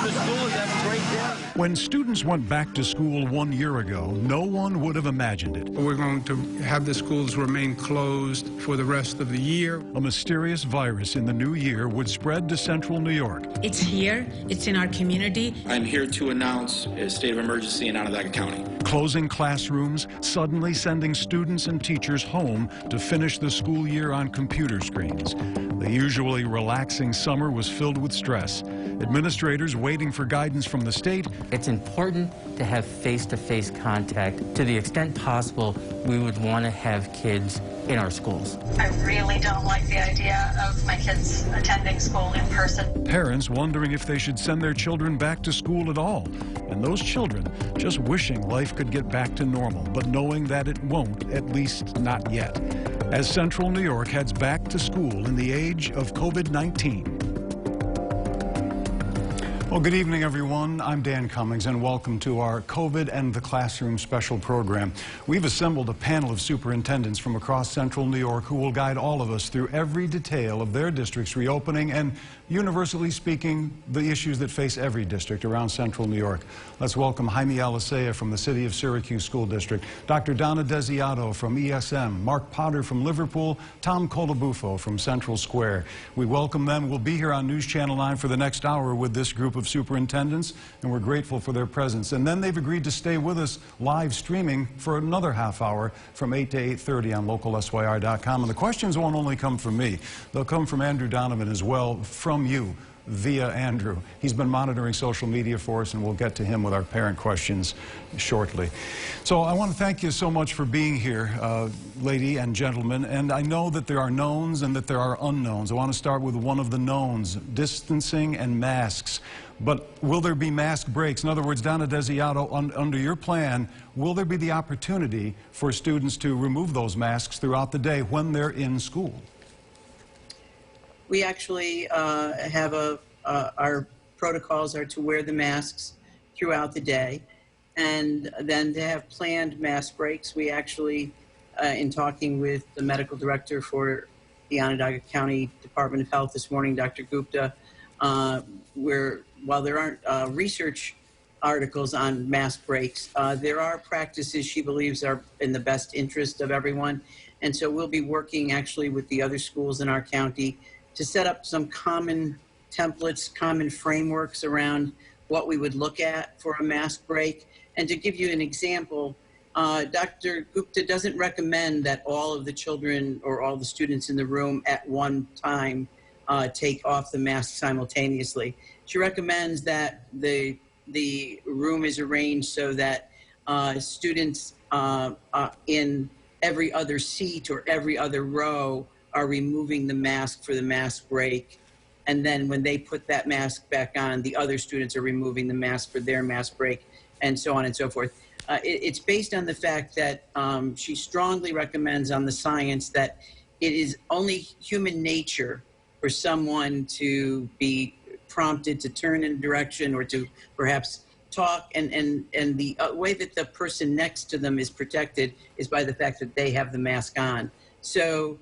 the school is having a great day. When students went back to school 1 year ago, no one would have imagined it. We're going to have the schools remain closed for the rest of the year. A mysterious virus in the new year would spread to central New York. It's here. It's in our community. I'm here to announce a state of emergency in Onondaga County. Closing classrooms, suddenly sending students and teachers home to finish the school year on computer screens. The usually relaxing summer was filled with stress. Administrators waiting for guidance from the state. It's important to have face-to-face contact. To the extent possible, we would want to have kids in our schools. I really don't like the idea of my kids attending school in person. Parents wondering if they should send their children back to school at all. And those children just wishing life could get back to normal, but knowing that it won't, at least not yet. As central New York heads back to school in the age of COVID-19. Well, good evening, everyone. I'm Dan Cummings, and welcome to our COVID and the Classroom special program. We've assembled a panel of superintendents from across central New York who will guide all of us through every detail of their district's reopening and, universally speaking, the issues that face every district around central New York. Let's welcome Jaime Alicea from the City of Syracuse School District, Dr. Donna Desiato from ESM, Mark Potter from Liverpool, Tom Colabufo from Central Square. We welcome them. We'll be here on News Channel 9 for the next hour with this group of superintendents, and we're grateful for their presence. And then they've agreed to stay with us live streaming for another half hour from 8 to 8:30 on localsyr.com. And the questions won't only come from me. They'll come from Andrew Donovan as well, from you via Andrew. He's been monitoring social media for us, and we'll get to him with our parent questions shortly. So I want to thank you so much for being here, lady and gentlemen. And I know that there are knowns and that there are unknowns. I want to start with one of the knowns, distancing and masks. But will there be mask breaks? In other words, Donna Desiato, under your plan, will there be the opportunity for students to remove those masks throughout the day when they're in school? We actually have our protocols are to wear the masks throughout the day, and then to have planned mask breaks. We actually, in talking with the medical director for the Onondaga County Department of Health this morning, Dr. Gupta, while there aren't research articles on mask breaks, there are practices she believes are in the best interest of everyone. And so we'll be working actually with the other schools in our county to set up some common templates, common frameworks around what we would look at for a mask break. And to give you an example, Dr. Gupta doesn't recommend that all of the children or all the students in the room at one time take off the mask simultaneously. She recommends that the room is arranged so that students in every other seat or every other row are removing the mask for the mask break. And then when they put that mask back on, the other students are removing the mask for their mask break, and so on and so forth. It's based on the fact that she strongly recommends on the science that it is only human nature for someone to be prompted to turn in a direction or to perhaps talk, and the way that the person next to them is protected is by the fact that they have the mask on. So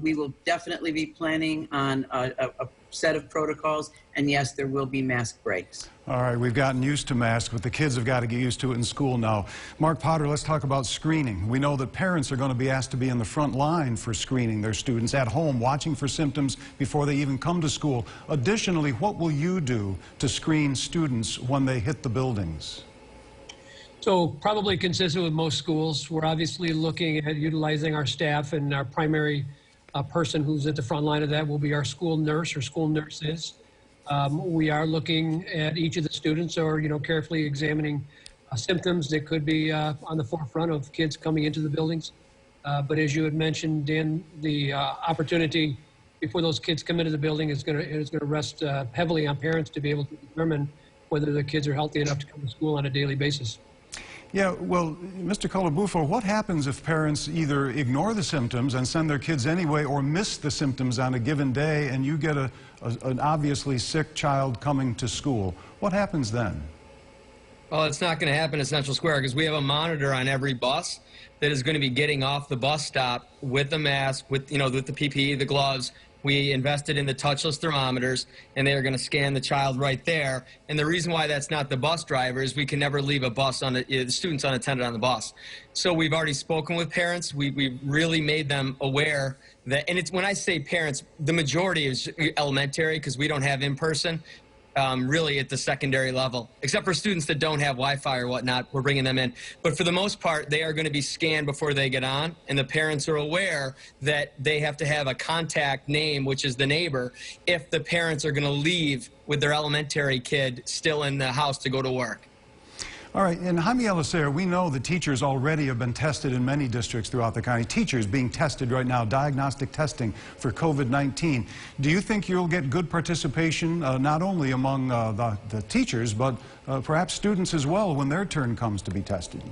we will definitely be planning on a set of protocols, and yes, there will be mask breaks. All right, we've gotten used to masks, but the kids have got to get used to it in school now. Mark Potter, let's talk about screening. We know that parents are going to be asked to be in the front line for screening their students at home, watching for symptoms before they even come to school. Additionally, what will you do to screen students when they hit the buildings? So probably consistent with most schools, we're obviously looking at utilizing our staff, and our primary person who's at the front line of that will be our school nurse or school nurses. We are looking at each of the students, or carefully examining symptoms that could be on the forefront of kids coming into the buildings. But as you had mentioned, Dan, the opportunity before those kids come into the building is going to rest heavily on parents to be able to determine whether the kids are healthy enough to come to school on a daily basis. Yeah, well, Mr. Colabufo, what happens if parents either ignore the symptoms and send their kids anyway, or miss the symptoms on a given day, and you get an obviously sick child coming to school? What happens then? Well, it's not going to happen at Central Square because we have a monitor on every bus that is going to be getting off the bus stop with the mask, with the PPE, the gloves, We invested in the touchless thermometers, and they are going to scan the child right there. And the reason why that's not the bus driver is we can never leave the students unattended on the bus. So we've already spoken with parents. We've really made them aware that, and it's when I say parents, the majority is elementary because we don't have in-person. Really at the secondary level, except for students that don't have Wi-Fi or whatnot, we're bringing them in. But for the most part, they are going to be scanned before they get on, and the parents are aware that they have to have a contact name, which is the neighbor, if the parents are going to leave with their elementary kid still in the house to go to work. All right, and Jaime, Alicea, we know that teachers already have been tested in many districts throughout the county. Teachers being tested right now, diagnostic testing for COVID-19. Do you think you'll get good participation not only among the teachers, but perhaps students as well when their turn comes to be tested?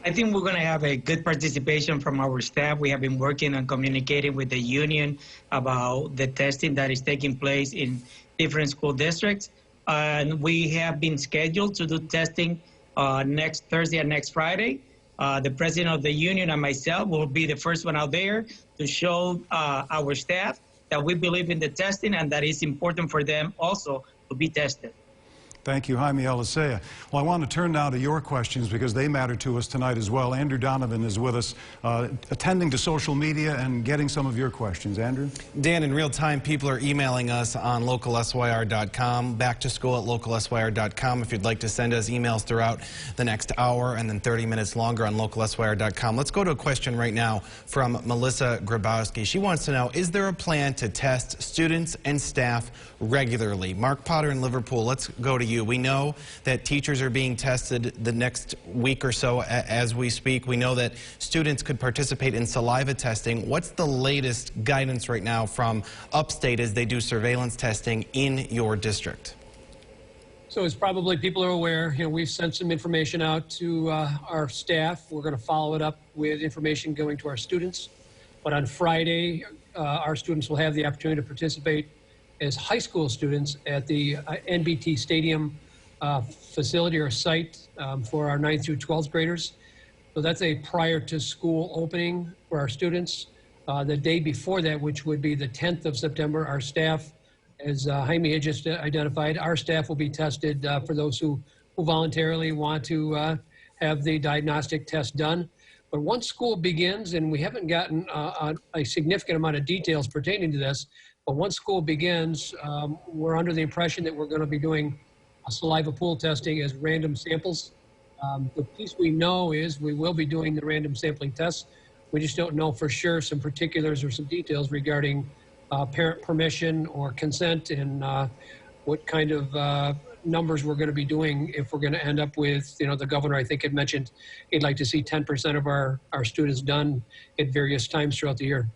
I think we're going to have a good participation from our staff. We have been working on communicating with the union about the testing that is taking place in different school districts. And we have been scheduled to do testing next Thursday and next Friday. The president of the union and myself will be the first one out there to show our staff that we believe in the testing and that it's important for them also to be tested. Thank you, Jaime, Alicea. Well, I want to turn now to your questions because they matter to us tonight as well. Andrew Donovan is with us, attending to social media and getting some of your questions. Andrew? Dan, in real time, people are emailing us on localsyr.com, back to school at localsyr.com. If you'd like to send us emails throughout the next hour and then 30 minutes longer on localsyr.com. Let's go to a question right now from Melissa Grabowski. She wants to know, is there a plan to test students and staff regularly? Mark Potter in Liverpool, let's go to you. We know that teachers are being tested the next week or so as we speak. We know that students could participate in saliva testing. What's the latest guidance right now from upstate as they do surveillance testing in your district? So as probably people are aware, we've sent some information out to our staff. We're going to follow it up with information going to our students. But on Friday, our students will have the opportunity to participate as high school students at the NBT Stadium facility or site for our 9th through 12th graders. So that's a prior to school opening for our students. The day before that, which would be the 10th of September, our staff, as Jaime had just identified, our staff will be tested for those who voluntarily want to have the diagnostic test done. But once school begins, and we haven't gotten a significant amount of details pertaining to this, but once school begins, we're under the impression that we're going to be doing a saliva pool testing as random samples. The piece we know is we will be doing the random sampling tests. We just don't know for sure some particulars or some details regarding parent permission or consent and what kind of numbers we're going to be doing if we're going to end up with, the governor, I think, had mentioned he'd like to see 10% of our students done at various times throughout the year.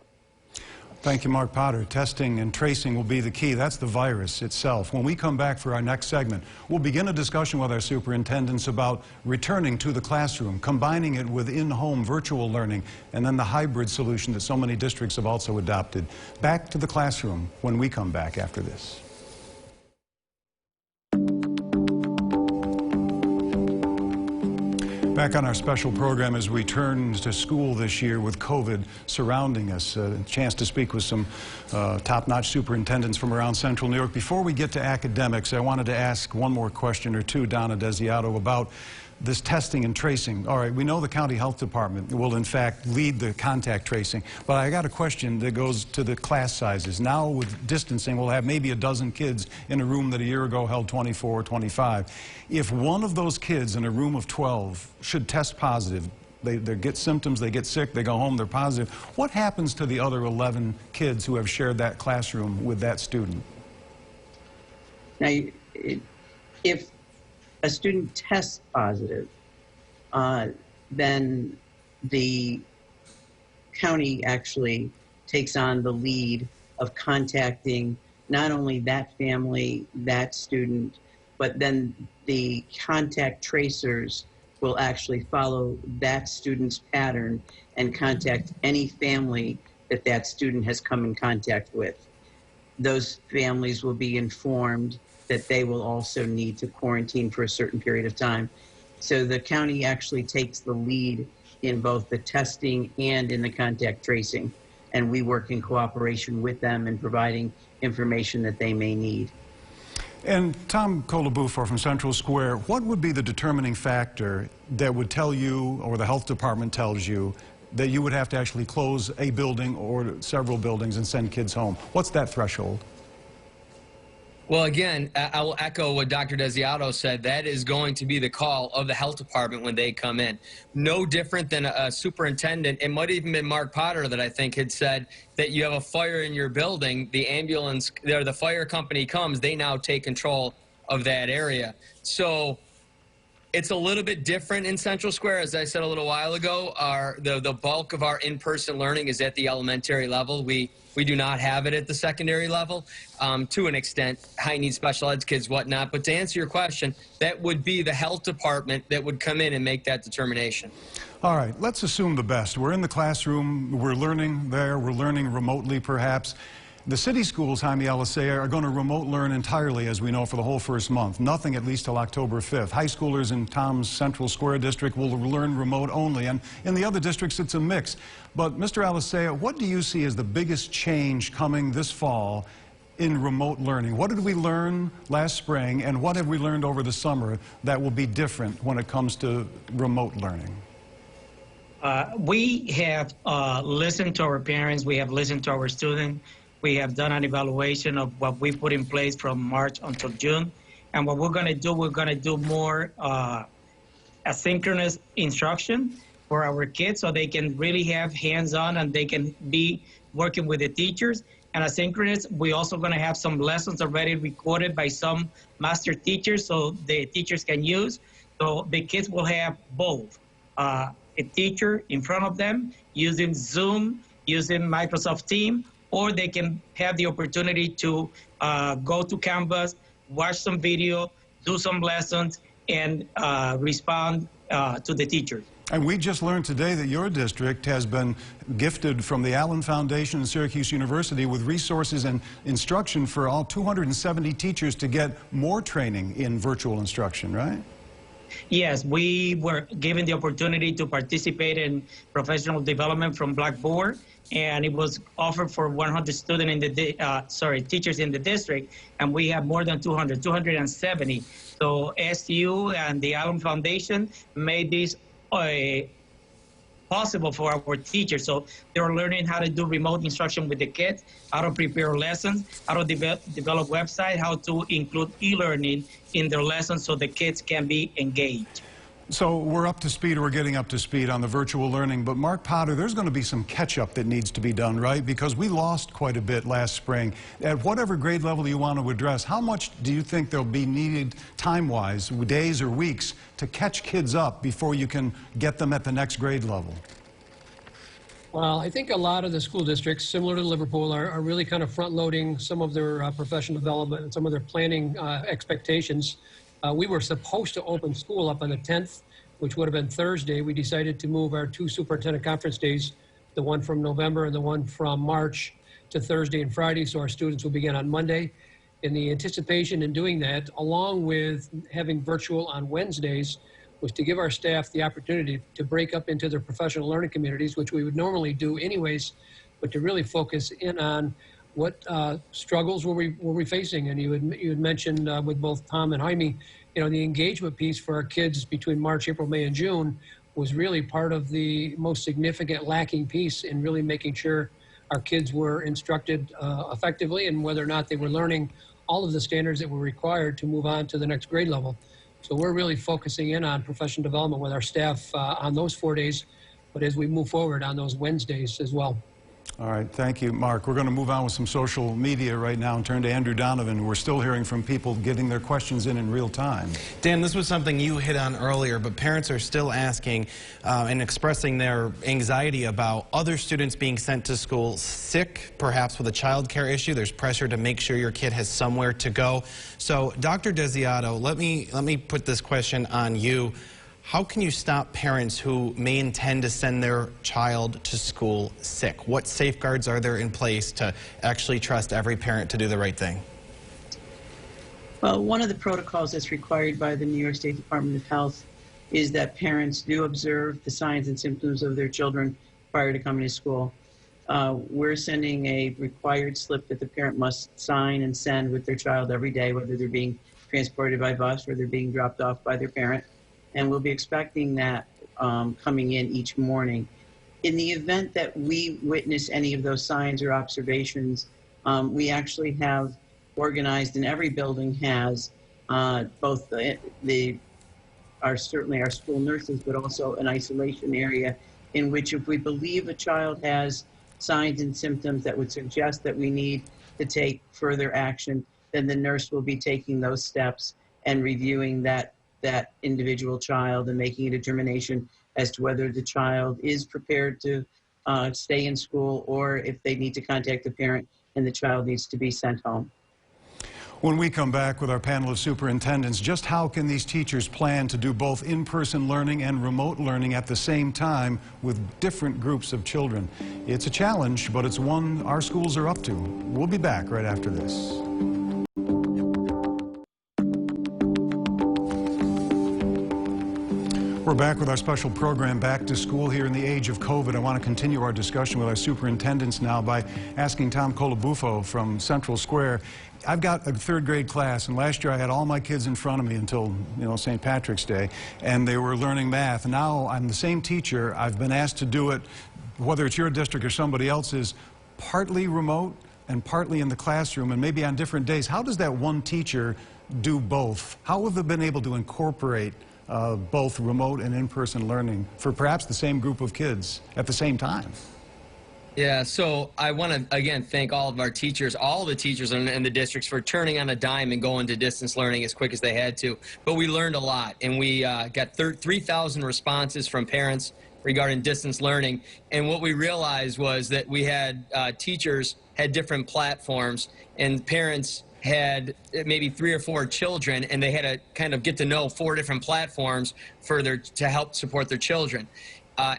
Thank you, Mark Potter. Testing and tracing will be the key. That's the virus itself. When we come back for our next segment, we'll begin a discussion with our superintendents about returning to the classroom, combining it with in-home virtual learning, and then the hybrid solution that so many districts have also adopted. Back to the classroom when we come back after this. Back on our special program as we turn to school this year with COVID surrounding us. A chance to speak with some top-notch superintendents from around Central New York. Before we get to academics, I wanted to ask one more question or two, Donna Desiato, about this testing and tracing. All right, we know the county health department will in fact lead the contact tracing, but I got a question that goes to the class sizes. Now with distancing, we'll have maybe a dozen kids in a room that a year ago held 24 or 25. If one of those kids in a room of 12 should test positive, they get symptoms, they get sick, they go home, they're positive, what happens to the other 11 kids who have shared that classroom with that student? Now, if a student tests positive, then the county actually takes on the lead of contacting not only that family, that student, but then the contact tracers will actually follow that student's pattern and contact any family that that student has come in contact with. Those families will be informed that they will also need to quarantine for a certain period of time. So the county actually takes the lead in both the testing and in the contact tracing. and we work in cooperation with them in providing information that they may need. And Tom Colabufor from Central Square, what would be the determining factor that would tell you, or the health department tells you, that you would have to actually close a building or several buildings and send kids home? What's that threshold? Well, again, I will echo what Dr. Desiato said. That is going to be the call of the health department when they come in. No different than a superintendent. It might have even been Mark Potter that I think had said that you have a fire in your building, the ambulance, or the fire company comes, they now take control of that area. So it's a little bit different in Central Square. As I said a little while ago, the bulk of our in-person learning is at the elementary level. We do not have it at the secondary level to an extent, high-need special ed kids, whatnot. But to answer your question, that would be the health department that would come in and make that determination. All right, let's assume the best. We're in the classroom, we're learning there, we're learning remotely perhaps. The city schools, Jaime, Alicea, are going to remote learn entirely, as we know, for the whole first month. Nothing at least till October 5th. High schoolers in Tom's Central Square district will learn remote only, and in the other districts it's a mix. But Mr. Alicea, what do you see as the biggest change coming this fall in remote learning? What did we learn last spring, and what have we learned over the summer that will be different when it comes to remote learning? We have listened to our parents. We have listened to our students. We have done an evaluation of what we put in place from March until June. And what we're going to do more asynchronous instruction for our kids so they can really have hands-on and they can be working with the teachers. And asynchronous, we're also going to have some lessons already recorded by some master teachers so the teachers can use. So the kids will have both a teacher in front of them using Zoom, using Microsoft Teams, or they can have the opportunity to go to Canvas, watch some video, do some lessons, and respond to the teachers. And we just learned today that your district has been gifted from the Allen Foundation and Syracuse University with resources and instruction for all 270 teachers to get more training in virtual instruction, right? Yes, we were given the opportunity to participate in professional development from Blackboard, and it was offered for 100 students in the teachers in the district, and we have more than 270. So SU and the Allen Foundation made this possible for our teachers. So they're learning how to do remote instruction with the kids, how to prepare lessons, how to develop websites, how to include e-learning in their lessons so the kids can be engaged. So we're up to speed, or we're getting up to speed on the virtual learning. But Mark Potter, there's going to be some catch-up that needs to be done, right? Because we lost quite a bit last spring. At whatever grade level you want to address, how much do you think there'll be needed time-wise, days or weeks, to catch kids up before you can get them at the next grade level? Well, I think a lot of the school districts, similar to Liverpool, are really kind of front-loading some of their professional development and some of their planning expectations. We were supposed to open school up on the 10th, which would have been Thursday. We decided to move our two superintendent conference days, the one from November and the one from March, to Thursday and Friday, so our students will begin on Monday. In the anticipation in doing that, along with having virtual on Wednesdays, was to give our staff the opportunity to break up into their professional learning communities, which we would normally do anyways, but to really focus in on what struggles were we facing. And you had mentioned with both Tom and Jaime, you know, the engagement piece for our kids between March, April, May, and June was really part of the most significant lacking piece in really making sure our kids were instructed effectively and whether or not they were learning all of the standards that were required to move on to the next grade level. So we're really focusing in on professional development with our staff on those 4 days, but as we move forward on those Wednesdays as well. All right, thank you, Mark. We're going to move on with some social media right now and turn to Andrew Donovan. We're still hearing from people getting their questions in real time. Dan, this was something you hit on earlier, but parents are still asking and expressing their anxiety about other students being sent to school sick, perhaps with a child care issue. There's pressure to make sure your kid has somewhere to go. So, Dr. Desiato, let me put this question on you. How can you stop parents who may intend to send their child to school sick? What safeguards are there in place to actually trust every parent to do the right thing? Well, one of the protocols that's required by the New York State Department of Health is that parents do observe the signs and symptoms of their children prior to coming to school. We're sending a required slip that the parent must sign and send with their child every day, whether they're being transported by bus or they're being dropped off by their parent. And we'll be expecting that coming in each morning. In the event that we witness any of those signs or observations, we actually have organized, and every building has, both certainly our school nurses, but also an isolation area in which if we believe a child has signs and symptoms that would suggest that we need to take further action, then the nurse will be taking those steps and reviewing that individual child and making a determination as to whether the child is prepared to stay in school or if they need to contact the parent and the child needs to be sent home. When we come back with our panel of superintendents, just how can these teachers plan to do both in-person learning and remote learning at the same time with different groups of children? It's a challenge, but it's one our schools are up to. We'll be back right after this. We're back with our special program, Back to School, here in the age of COVID. I want to continue our discussion with our superintendents now by asking Tom Colabufo from Central Square. I've got a third grade class, and last year I had all my kids in front of me until, St. Patrick's Day, and they were learning math. Now I'm the same teacher. I've been asked to do it, whether it's your district or somebody else's, partly remote and partly in the classroom, and maybe on different days. How does that one teacher do both? How have they been able to incorporate both remote and in-person learning for perhaps the same group of kids at the same time? Yeah, so I want to, again, thank all of our teachers, all the teachers in the districts for turning on a dime and going to distance learning as quick as they had to. But we learned a lot, and we got 3,000 responses from parents regarding distance learning. And what we realized was that we had teachers had different platforms, and parents had maybe 3 or 4 children, and they had to kind of get to know 4 different platforms to help support their children.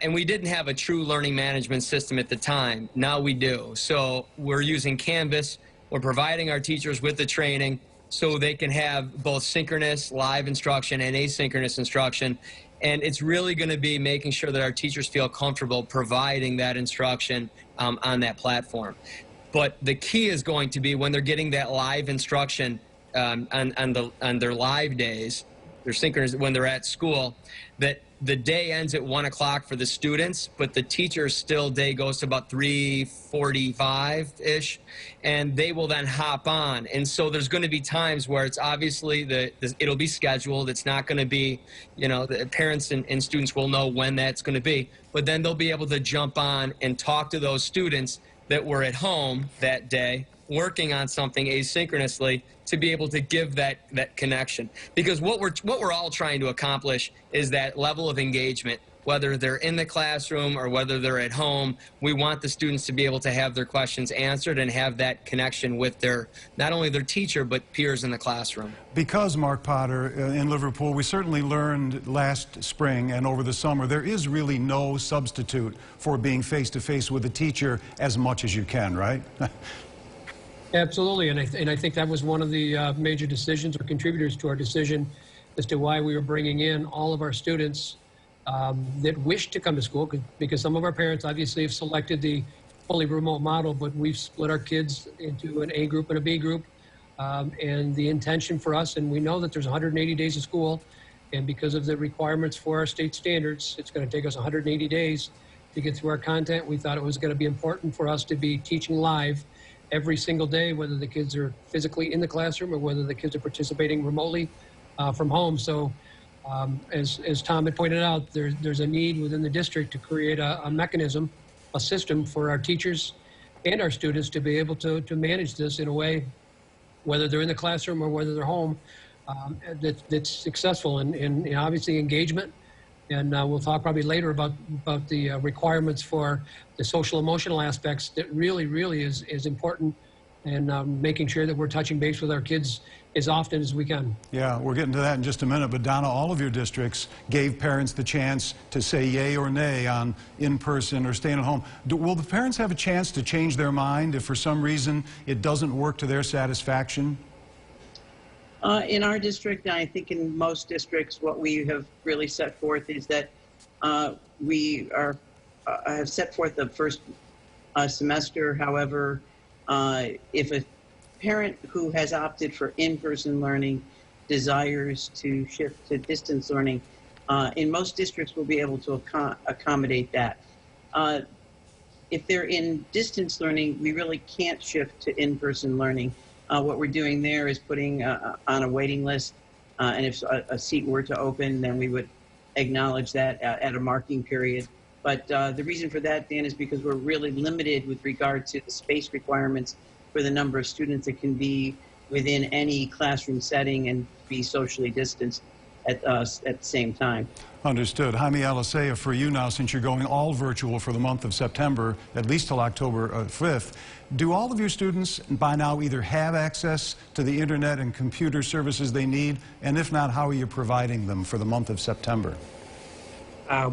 And we didn't have a true learning management system at the time. Now we do. So we're using Canvas. We're providing our teachers with the training so they can have both synchronous live instruction and asynchronous instruction. And it's really going to be making sure that our teachers feel comfortable providing that instruction on that platform. But the key is going to be when they're getting that live instruction on their live days, their synchronous, when they're at school, that the day ends at 1 o'clock for the students, but the teacher's still day goes to about 3:45-ish, and they will then hop on. And so there's going to be times where it's obviously it'll be scheduled. It's not going to be, the parents and students will know when that's going to be, but then they'll be able to jump on and talk to those students that were at home that day working on something asynchronously to be able to give that connection. Because what we're all trying to accomplish is that level of engagement, whether they're in the classroom or whether they're at home. We want the students to be able to have their questions answered and have that connection with not only their teacher, but peers in the classroom. Because, Mark Potter, in Liverpool, we certainly learned last spring and over the summer, there is really no substitute for being face-to-face with a teacher as much as you can, right? Absolutely, and I think that was one of the major decisions or contributors to our decision as to why we were bringing in all of our students that wish to come to school, because some of our parents obviously have selected the fully remote model, but we've split our kids into an A group and a B group, and the intention for us, and we know that there's 180 days of school, and because of the requirements for our state standards, it's going to take us 180 days to get through our content. We thought it was going to be important for us to be teaching live every single day, whether the kids are physically in the classroom or whether the kids are participating remotely from home. So as Tom had pointed out, there's a need within the district to create a mechanism, a system for our teachers and our students to be able to manage this in a way, whether they're in the classroom or whether they're home, that's successful. And obviously engagement. And we'll talk probably later about the requirements for the social emotional aspects that really is important, and making sure that we're touching base with our kids as often as we can. Yeah, we're getting to that in just a minute, but Donna, all of your districts gave parents the chance to say yay or nay on in-person or staying at home. Will the parents have a chance to change their mind if for some reason it doesn't work to their satisfaction? In our district, and I think in most districts, what we have really set forth is that we have set forth the first semester. However, if a parent who has opted for in-person learning desires to shift to distance learning, in most districts we'll be able to accommodate that. If they're in distance learning, we really can't shift to in-person learning. What we're doing there is putting on a waiting list, and if a seat were to open, then we would acknowledge that at a marking period. But the reason for that, Dan, is because we're really limited with regard to the space requirements for the number of students that can be within any classroom setting and be socially distanced at the same time. Understood. Jaime, Alicea, for you now, since you're going all virtual for the month of September, at least till October 5th, do all of your students by now either have access to the internet and computer services they need? And if not, how are you providing them for the month of September?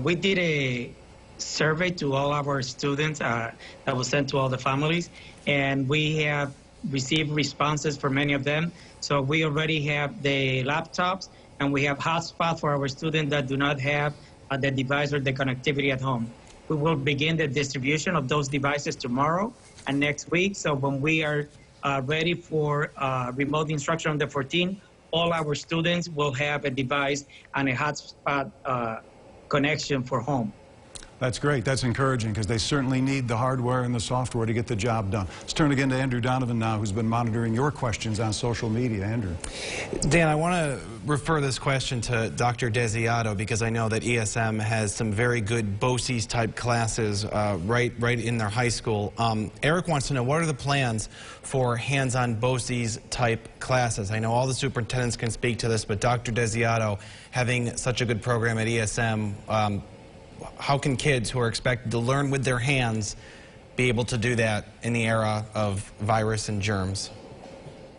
We did a survey to all our students that was sent to all the families, and we have received responses for many of them. So we already have the laptops, and we have hotspots for our students that do not have the device or the connectivity at home. We will begin the distribution of those devices tomorrow and next week. So when we are ready for remote instruction on the 14th, all our students will have a device and a hotspot connection for home. That's great. That's encouraging because they certainly need the hardware and the software to get the job done. Let's turn again to Andrew Donovan now, who's been monitoring your questions on social media. Andrew. Dan, I want to refer this question to Dr. Desiato because I know that ESM has some very good BOCES type classes right in their high school. Eric wants to know, what are the plans for hands-on BOCES type classes? I know all the superintendents can speak to this, but Dr. Desiato, having such a good program at ESM, how can kids who are expected to learn with their hands be able to do that in the era of virus and germs?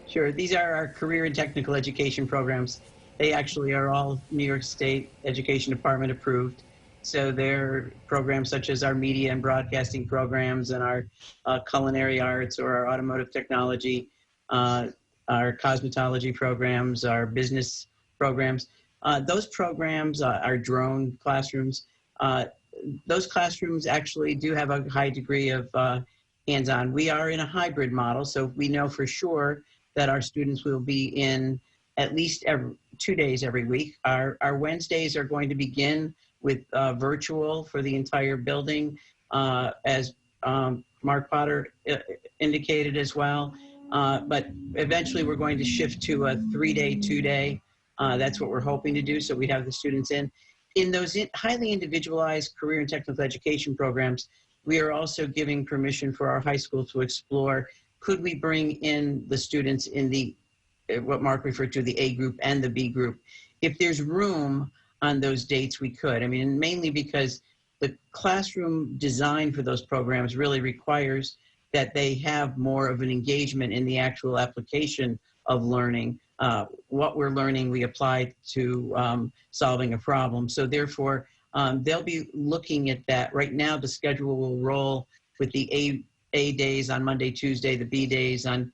Sure. These are our career and technical education programs. They actually are all New York State Education Department approved. So they're programs such as our media and broadcasting programs and our culinary arts or our automotive technology, our cosmetology programs, our business programs. Those programs, our drone classrooms, those classrooms actually do have a high degree of hands-on. We are in a hybrid model, so we know for sure that our students will be in at least 2 days every week. Our Wednesdays are going to begin with virtual for the entire building, as Mark Potter indicated as well. But eventually we're going to shift to a 3-day, 2-day. That's what we're hoping to do, so we'd have the students in. In those highly individualized career and technical education programs, we are also giving permission for our high school to explore, could we bring in the students in the, what Mark referred to, the A group and the B group. If there's room on those dates, we could. I mean, mainly because the classroom design for those programs really requires that they have more of an engagement in the actual application of learning. What we're learning, we apply to solving a problem. So therefore, they'll be looking at that. Right now, the schedule will roll with the A days on Monday, Tuesday, the B days on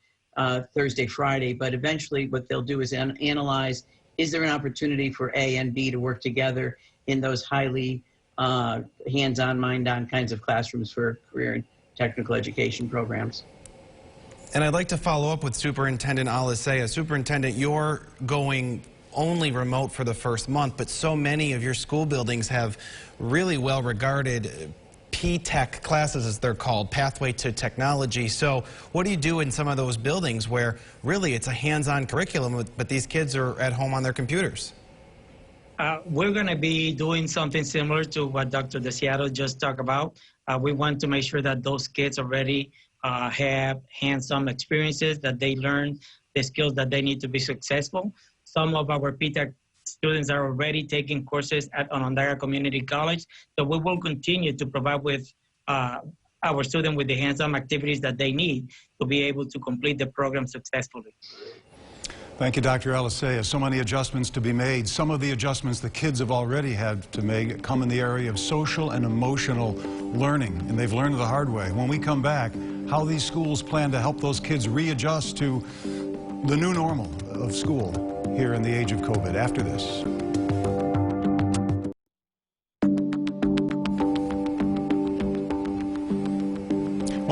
Thursday, Friday. But eventually what they'll do is analyze, is there an opportunity for A and B to work together in those highly hands-on, mind-on kinds of classrooms for career and technical education programs. And I'd like to follow up with Superintendent Alicea. Superintendent, you're going only remote for the first month, but so many of your school buildings have really well-regarded P-Tech classes, as they're called, Pathway to Technology. So what do you do in some of those buildings where really it's a hands-on curriculum, but these kids are at home on their computers? We're going to be doing something similar to what Dr. Desiato just talked about. We want to make sure that those kids already have hands-on experiences, that they learn the skills that they need to be successful. Some of our P-Tech students are already taking courses at Onondaga Community College, so we will continue to provide with our students with the hands-on activities that they need to be able to complete the program successfully. Thank you, Dr. Alicea. So many adjustments to be made. Some of the adjustments the kids have already had to make come in the area of social and emotional learning, and they've learned the hard way. When we come back, how these schools plan to help those kids readjust to the new normal of school here in the age of COVID. After this.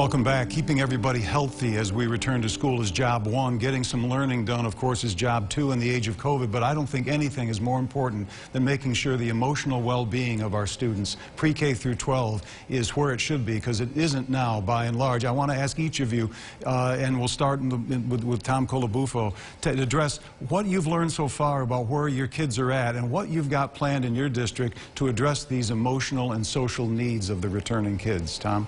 Welcome back. Keeping everybody healthy as we return to school is job one. Getting some learning done, of course, is job two in the age of COVID. But I don't think anything is more important than making sure the emotional well-being of our students, pre-K through 12, is where it should be, because it isn't now, by and large. I want to ask each of you, and we'll start with Tom Colabufo, to address what you've learned so far about where your kids are at and what you've got planned in your district to address these emotional and social needs of the returning kids. Tom?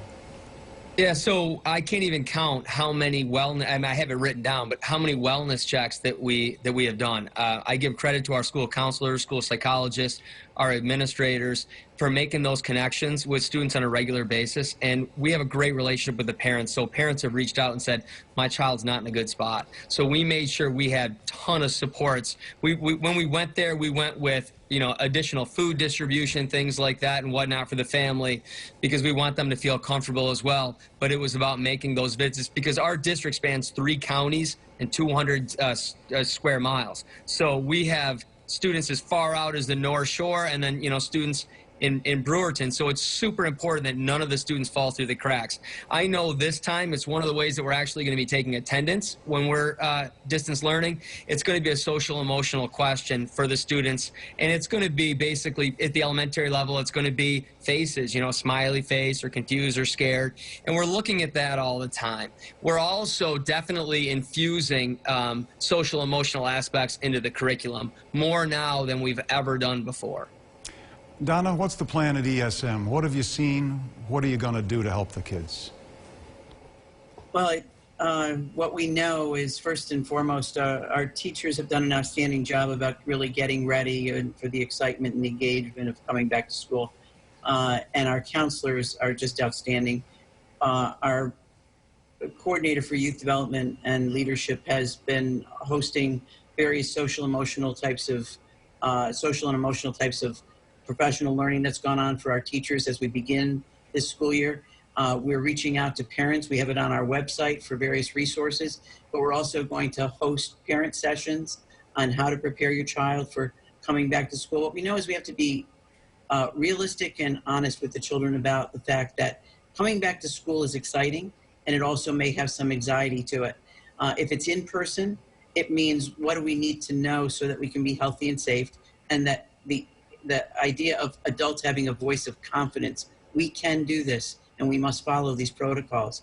Yeah, so I can't even count how many wellness, I mean, I have it written down, but how many wellness checks that we have done. I give credit to our school counselors, school psychologists, our administrators for making those connections with students on a regular basis. And we have a great relationship with the parents. So parents have reached out and said, my child's not in a good spot. So we made sure we had a ton of supports. When we went there, we went with, you know, additional food distribution, things like that and whatnot for the family, because we want them to feel comfortable as well. But it was about making those visits, because our district spans 3 counties and 200 square miles. So we have students as far out as the North Shore, and then, you know, students in Brewerton. So it's super important that none of the students fall through the cracks. I know this time it's one of the ways that we're actually going to be taking attendance when we're distance learning. It's going to be a social emotional question for the students, and it's going to be basically at the elementary level, it's going to be faces, you know, smiley face or confused or scared, and we're looking at that all the time. We're also definitely infusing social emotional aspects into the curriculum more now than we've ever done before. Donna, what's the plan at ESM? What have you seen? What are you going to do to help the kids? Well, what we know is, first and foremost, our teachers have done an outstanding job about really getting ready and for the excitement and the engagement of coming back to school. And our counselors are just outstanding. Our coordinator for youth development and leadership has been hosting various social and emotional types of professional learning that's gone on for our teachers as we begin this school year. We're reaching out to parents. We have it on our website for various resources, but we're also going to host parent sessions on how to prepare your child for coming back to school. What we know is we have to be realistic and honest with the children about the fact that coming back to school is exciting, and it also may have some anxiety to it. If it's in person, it means what do we need to know so that we can be healthy and safe, and that the idea of adults having a voice of confidence. We can do this, and we must follow these protocols.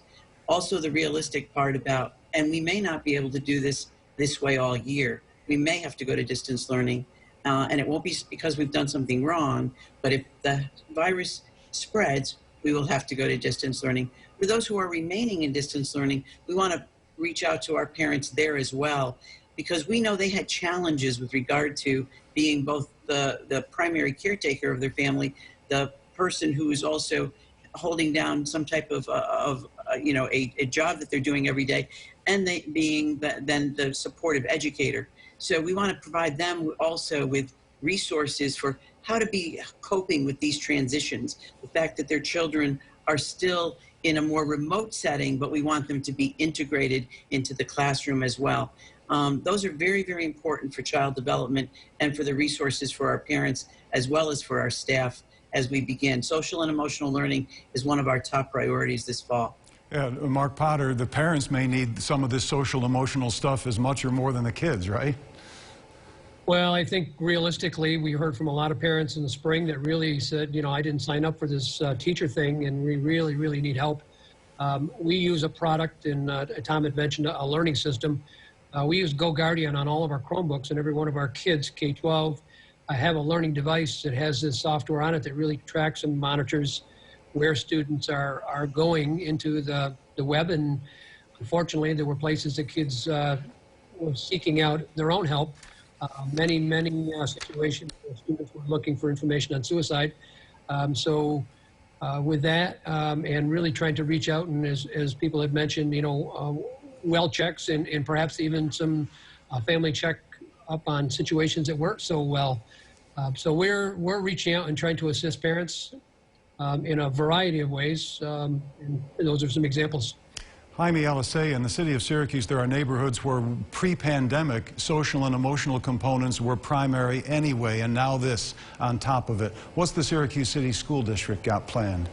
Also, the realistic part about, and we may not be able to do this way all year. We may have to go to distance learning, and it won't be because we've done something wrong, but if the virus spreads, we will have to go to distance learning. For those who are remaining in distance learning, we want to reach out to our parents there as well, because we know they had challenges with regard to being both the primary caretaker of their family, the person who is also holding down some type of you know, a job that they're doing every day, and they being then the supportive educator. So we want to provide them also with resources for how to be coping with these transitions. The fact that their children are still in a more remote setting, but we want them to be integrated into the classroom as well. Those are very, very important for child development and for the resources for our parents as well as for our staff as we begin. Social and emotional learning is one of our top priorities this fall. Yeah, Mark Potter, the parents may need some of this social emotional stuff as much or more than the kids, right? Well, I think realistically, we heard from a lot of parents in the spring that really said, you know, I didn't sign up for this teacher thing, and we really, really need help. We use a product, and Tom had mentioned a learning system. We use GoGuardian on all of our Chromebooks, and every one of our kids, K-12, have a learning device that has this software on it that really tracks and monitors where students are going into the web. And unfortunately, there were places that kids were seeking out their own help. Many situations where students were looking for information on suicide. With that, and really trying to reach out, and as people have mentioned, you know, well checks and perhaps even some family check up on situations that work so well. So we're reaching out and trying to assist parents in a variety of ways, and those are some examples. Jaime, Alicea, in the city of Syracuse, there are neighborhoods where pre-pandemic social and emotional components were primary anyway, and now this on top of it. What's the Syracuse City School District got planned?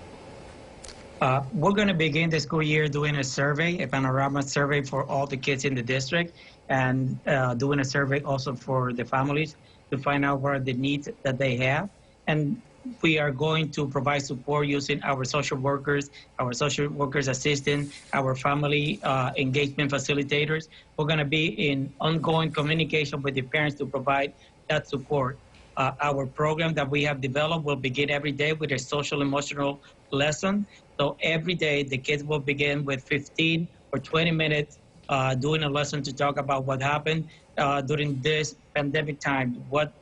We're going to begin the school year doing a survey, a panorama survey for all the kids in the district, and doing a survey also for the families to find out what are the needs that they have. And we are going to provide support using our social workers assistant, our family engagement facilitators. We're going to be in ongoing communication with the parents to provide that support. Our program that we have developed will begin every day with a social emotional lesson. So every day the kids will begin with 15 or 20 minutes doing a lesson to talk about what happened during this pandemic time, what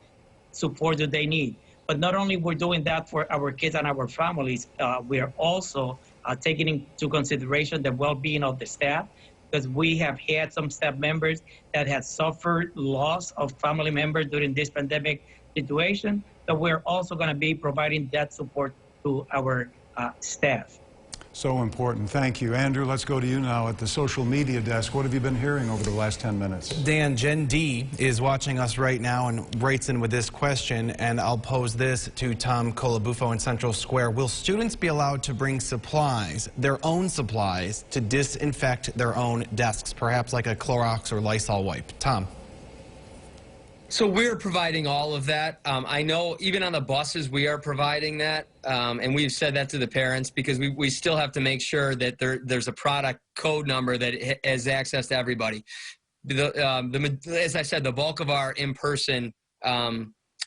support do they need. But not only we're doing that for our kids and our families, we are also taking into consideration the well-being of the staff, because we have had some staff members that have suffered loss of family members during this pandemic situation. So we're also going to be providing that support to our staff. So important. Thank you. Andrew, let's go to you now at the social media desk. What have you been hearing over the last 10 minutes? Dan, Jen D is watching us right now and writes in with this question, and I'll pose this to Tom Colabufo in Central Square. Will students be allowed to bring supplies, their own supplies, to disinfect their own desks, perhaps like a Clorox or Lysol wipe? Tom. So we're providing all of that. I know even on the buses we are providing that, and we've said that to the parents because we still have to make sure that there's a product code number that has access to everybody. As I said, the bulk of our in-person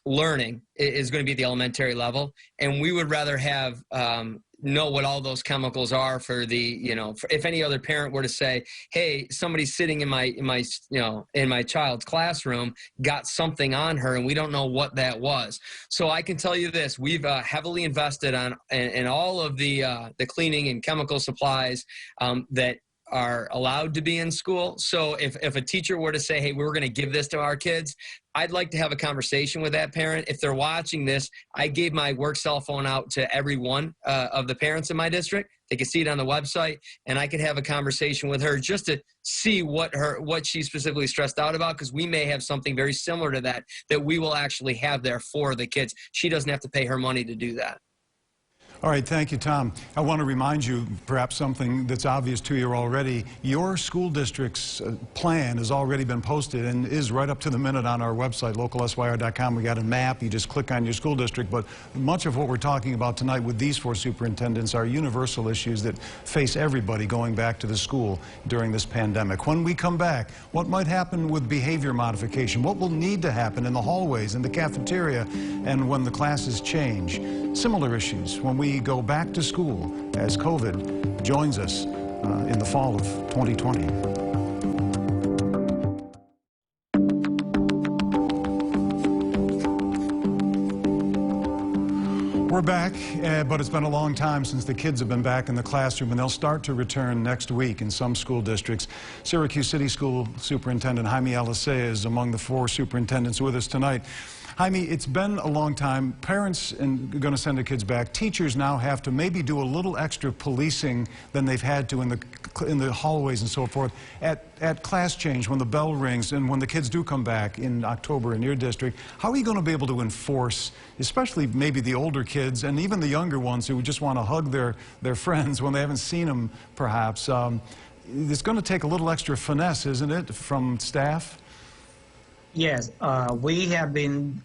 learning is going to be at the elementary level, and we would rather have know what all those chemicals are for the, if any other parent were to say, hey, somebody sitting in my child's classroom got something on her and we don't know what that was. So I can tell you this, we've heavily invested in all of the cleaning and chemical supplies that are allowed to be in school. So if a teacher were to say, hey, we're going to give this to our kids, I'd like to have a conversation with that parent. If they're watching this, I gave my work cell phone out to every one of the parents in my district. They can see it on the website, and I could have a conversation with her just to see what she's specifically stressed out about, because we may have something very similar to that we will actually have there for the kids. She doesn't have to pay her money to do that. All right, thank you, Tom. I want to remind you, perhaps something that's obvious to you already. Your school district's plan has already been posted and is right up to the minute on our website, localsyr.com. We got a map. You just click on your school district. But much of what we're talking about tonight with these four superintendents are universal issues that face everybody going back to the school during this pandemic. When we come back, what might happen with behavior modification? What will need to happen in the hallways, in the cafeteria, and when the classes change? Similar issues when we go back to school as COVID joins us in the fall of 2020. We're back, but it's been a long time since the kids have been back in the classroom, and they'll start to return next week in some school districts. Syracuse City School Superintendent Jaime Alicea is among the four superintendents with us tonight. Jaime, it's been a long time. Parents are going to send their kids back. Teachers now have to maybe do a little extra policing than they've had to in the hallways and so forth at class change when the bell rings and when the kids do come back in October in your district. How are you going to be able to enforce, especially maybe the older kids and even the younger ones who just want to hug their friends when they haven't seen them, perhaps? It's going to take a little extra finesse, isn't it, from staff? Yes, we have been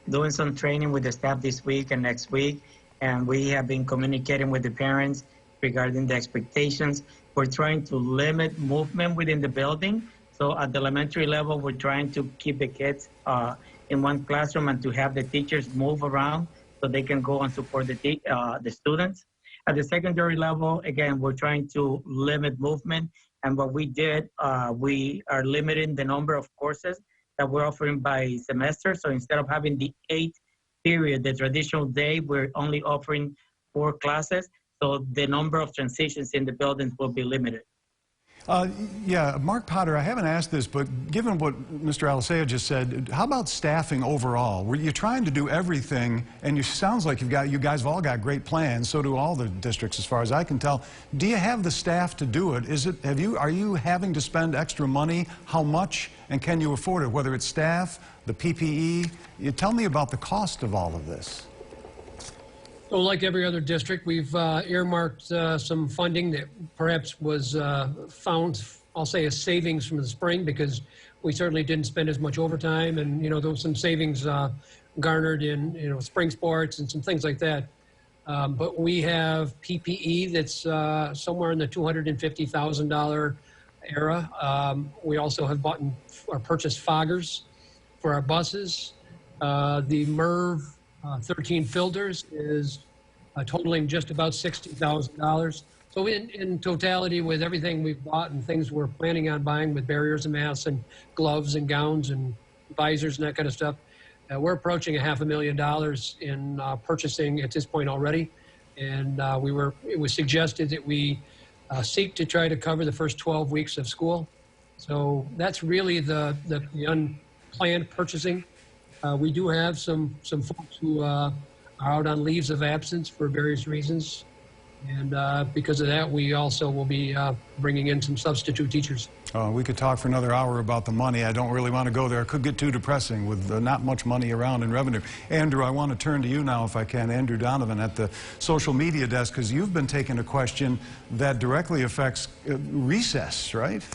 doing some training with the staff this week and next week, and we have been communicating with the parents regarding the expectations. We're trying to limit movement within the building. So at the elementary level, we're trying to keep the kids in one classroom and to have the teachers move around so they can go and support the students. At the secondary level, again, we're trying to limit movement. And what we did, we are limiting the number of courses that we're offering by semester. So instead of having the 8 period, the traditional day, we're only offering 4 classes. So the number of transitions in the buildings will be limited. Yeah, Mark Potter, I haven't asked this, but given what Mr. Alicea just said, how about staffing overall? Were you trying to do everything, and it sounds like you guys have all got great plans, so do all the districts as far as I can tell. Do you have the staff to do it? Are you having to spend extra money? How much? And can you afford it, whether it's staff, the PPE? Tell me about the cost of all of this. So like every other district, we've earmarked some funding that perhaps was found, I'll say, as savings from the spring, because we certainly didn't spend as much overtime, and there was some savings garnered in spring sports and some things like that. But we have PPE that's somewhere in the $250,000 era. We also have bought or purchased foggers for our buses. The MERV 13 filters is totaling just about $60,000. So in totality, with everything we've bought and things we're planning on buying, with barriers and masks and gloves and gowns and visors and that kind of stuff, we're approaching $500,000 in purchasing at this point already. And it was suggested that we seek to try to cover the first 12 weeks of school. So that's really the unplanned purchasing. We do have some folks who are out on leaves of absence for various reasons. And because of that, we also will be bringing in some substitute teachers. We could talk for another hour about the money. I don't really want to go there. It could get too depressing with not much money around in revenue. Andrew, I want to turn to you now, if I can. Andrew Donovan at the social media desk, because you've been taking a question that directly affects recess, right?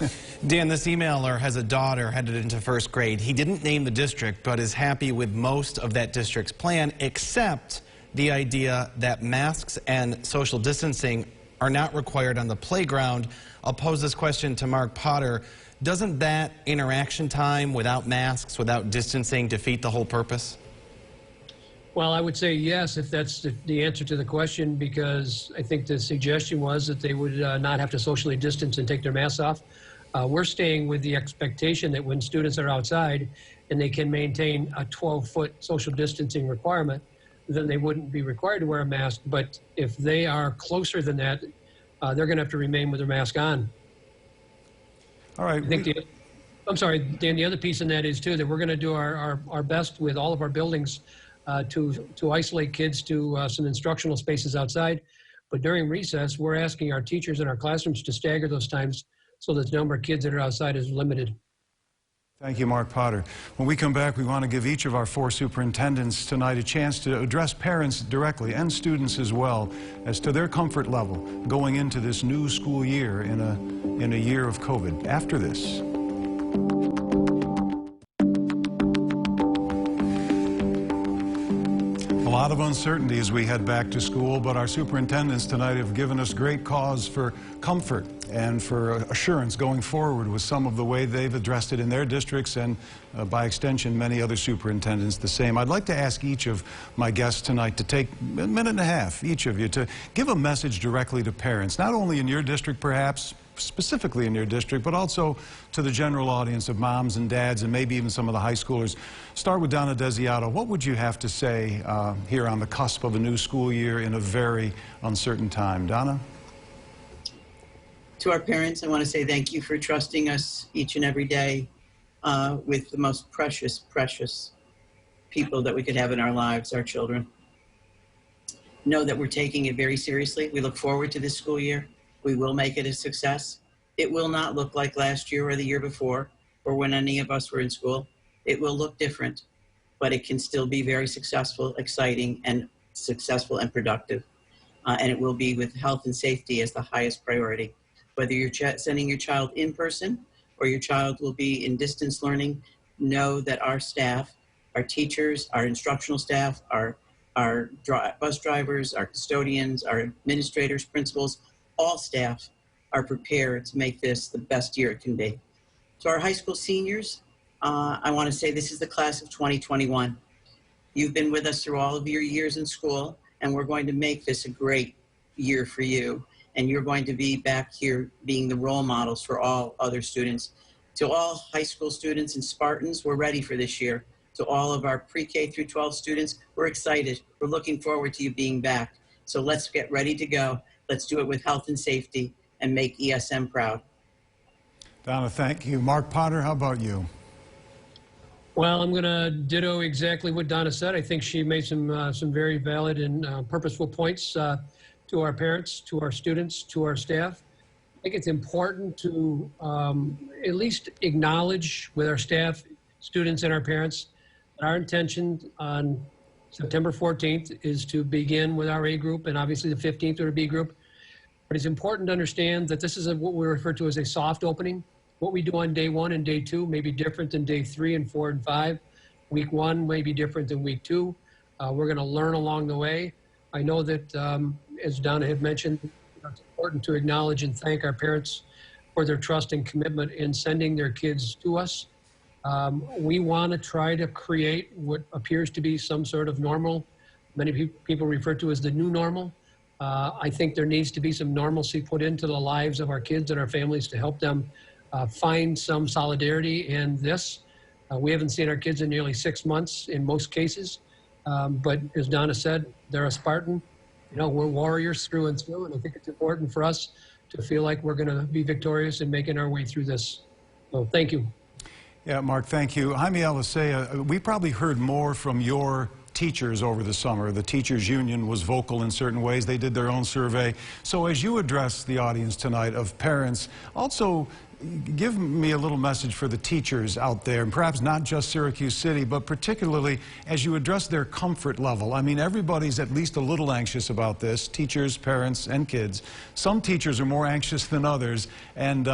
Dan, this emailer has a daughter headed into first grade. He didn't name the district, but is happy with most of that district's plan, except the idea that masks and social distancing are not required on the playground. I'll pose this question to Mark Potter. Doesn't that interaction time without masks, without distancing, defeat the whole purpose? Well, I would say yes, if that's the answer to the question, because I think the suggestion was that they would not have to socially distance and take their masks off. We're staying with the expectation that when students are outside and they can maintain a 12-foot social distancing requirement, then they wouldn't be required to wear a mask. But if they are closer than that, they're going to have to remain with their mask on. All right. I'm sorry, Dan, the other piece in that is, too, that we're going to do our best with all of our buildings to isolate kids to some instructional spaces outside. But during recess, we're asking our teachers in our classrooms to stagger those times so that the number of kids that are outside is limited. Thank you, Mark Potter. When we come back, we want to give each of our 4 superintendents tonight a chance to address parents directly and students as well as to their comfort level going into this new school year in a year of COVID. After this. A lot of uncertainty as we head back to school, but our superintendents tonight have given us great cause for comfort and for assurance going forward with some of the way they've addressed it in their districts, and by extension, many other superintendents the same. I'd like to ask each of my guests tonight to take a minute and a half, each of you, to give a message directly to parents, not only in your district perhaps, specifically in your district, but also to the general audience of moms and dads and maybe even some of the high schoolers. Start with Donna Desiato. What would you have to say here on the cusp of a new school year in a very uncertain time? Donna? To our parents, I want to say thank you for trusting us each and every day with the most precious, precious people that we could have in our lives, our children. Know that we're taking it very seriously. We look forward to this school year. We will make it a success. It will not look like last year or the year before or when any of us were in school. It will look different, but it can still be very successful, exciting, and successful and productive. And it will be with health and safety as the highest priority. Whether you're sending your child in person or your child will be in distance learning, know that our staff, our teachers, our instructional staff, our bus drivers, our custodians, our administrators, principals, all staff are prepared to make this the best year it can be. To our high school seniors, I want to say this is the class of 2021. You've been with us through all of your years in school, and we're going to make this a great year for you. And you're going to be back here being the role models for all other students. To all high school students and Spartans, we're ready for this year. To all of our pre-K through 12 students, we're excited. We're looking forward to you being back. So let's get ready to go. Let's do it with health and safety and make ESM proud. Donna, thank you. Mark Potter, how about you? Well, I'm going to ditto exactly what Donna said. I think she made some very valid and purposeful points to our parents, to our students, to our staff. I think it's important to at least acknowledge with our staff, students, and our parents that our intention on September 14th is to begin with our A group, and obviously the 15th with our B group. But it's important to understand that this is what we refer to as a soft opening. What we do on day 1 and day 2 may be different than day 3 and 4 and 5. Week 1 may be different than week 2. We're going to learn along the way. I know that, as Donna had mentioned, it's important to acknowledge and thank our parents for their trust and commitment in sending their kids to us. We want to try to create what appears to be some sort of normal. Many people refer to as the new normal. I think there needs to be some normalcy put into the lives of our kids and our families to help them find some solidarity in this. We haven't seen our kids in nearly 6 months in most cases. But as Donna said, they're a Spartan. You know, we're warriors through and through, and I think it's important for us to feel like we're going to be victorious in making our way through this. So thank you. Yeah, Mark, thank you. Jaime, Alicea, we probably heard more from your teachers over the summer. The teachers union was vocal in certain ways. They did their own survey. So as you address the audience tonight of parents, also give me a little message for the teachers out there, and perhaps not just Syracuse City, but particularly as you address their comfort level. I mean, everybody's at least a little anxious about this, teachers, parents, and kids. Some teachers are more anxious than others. And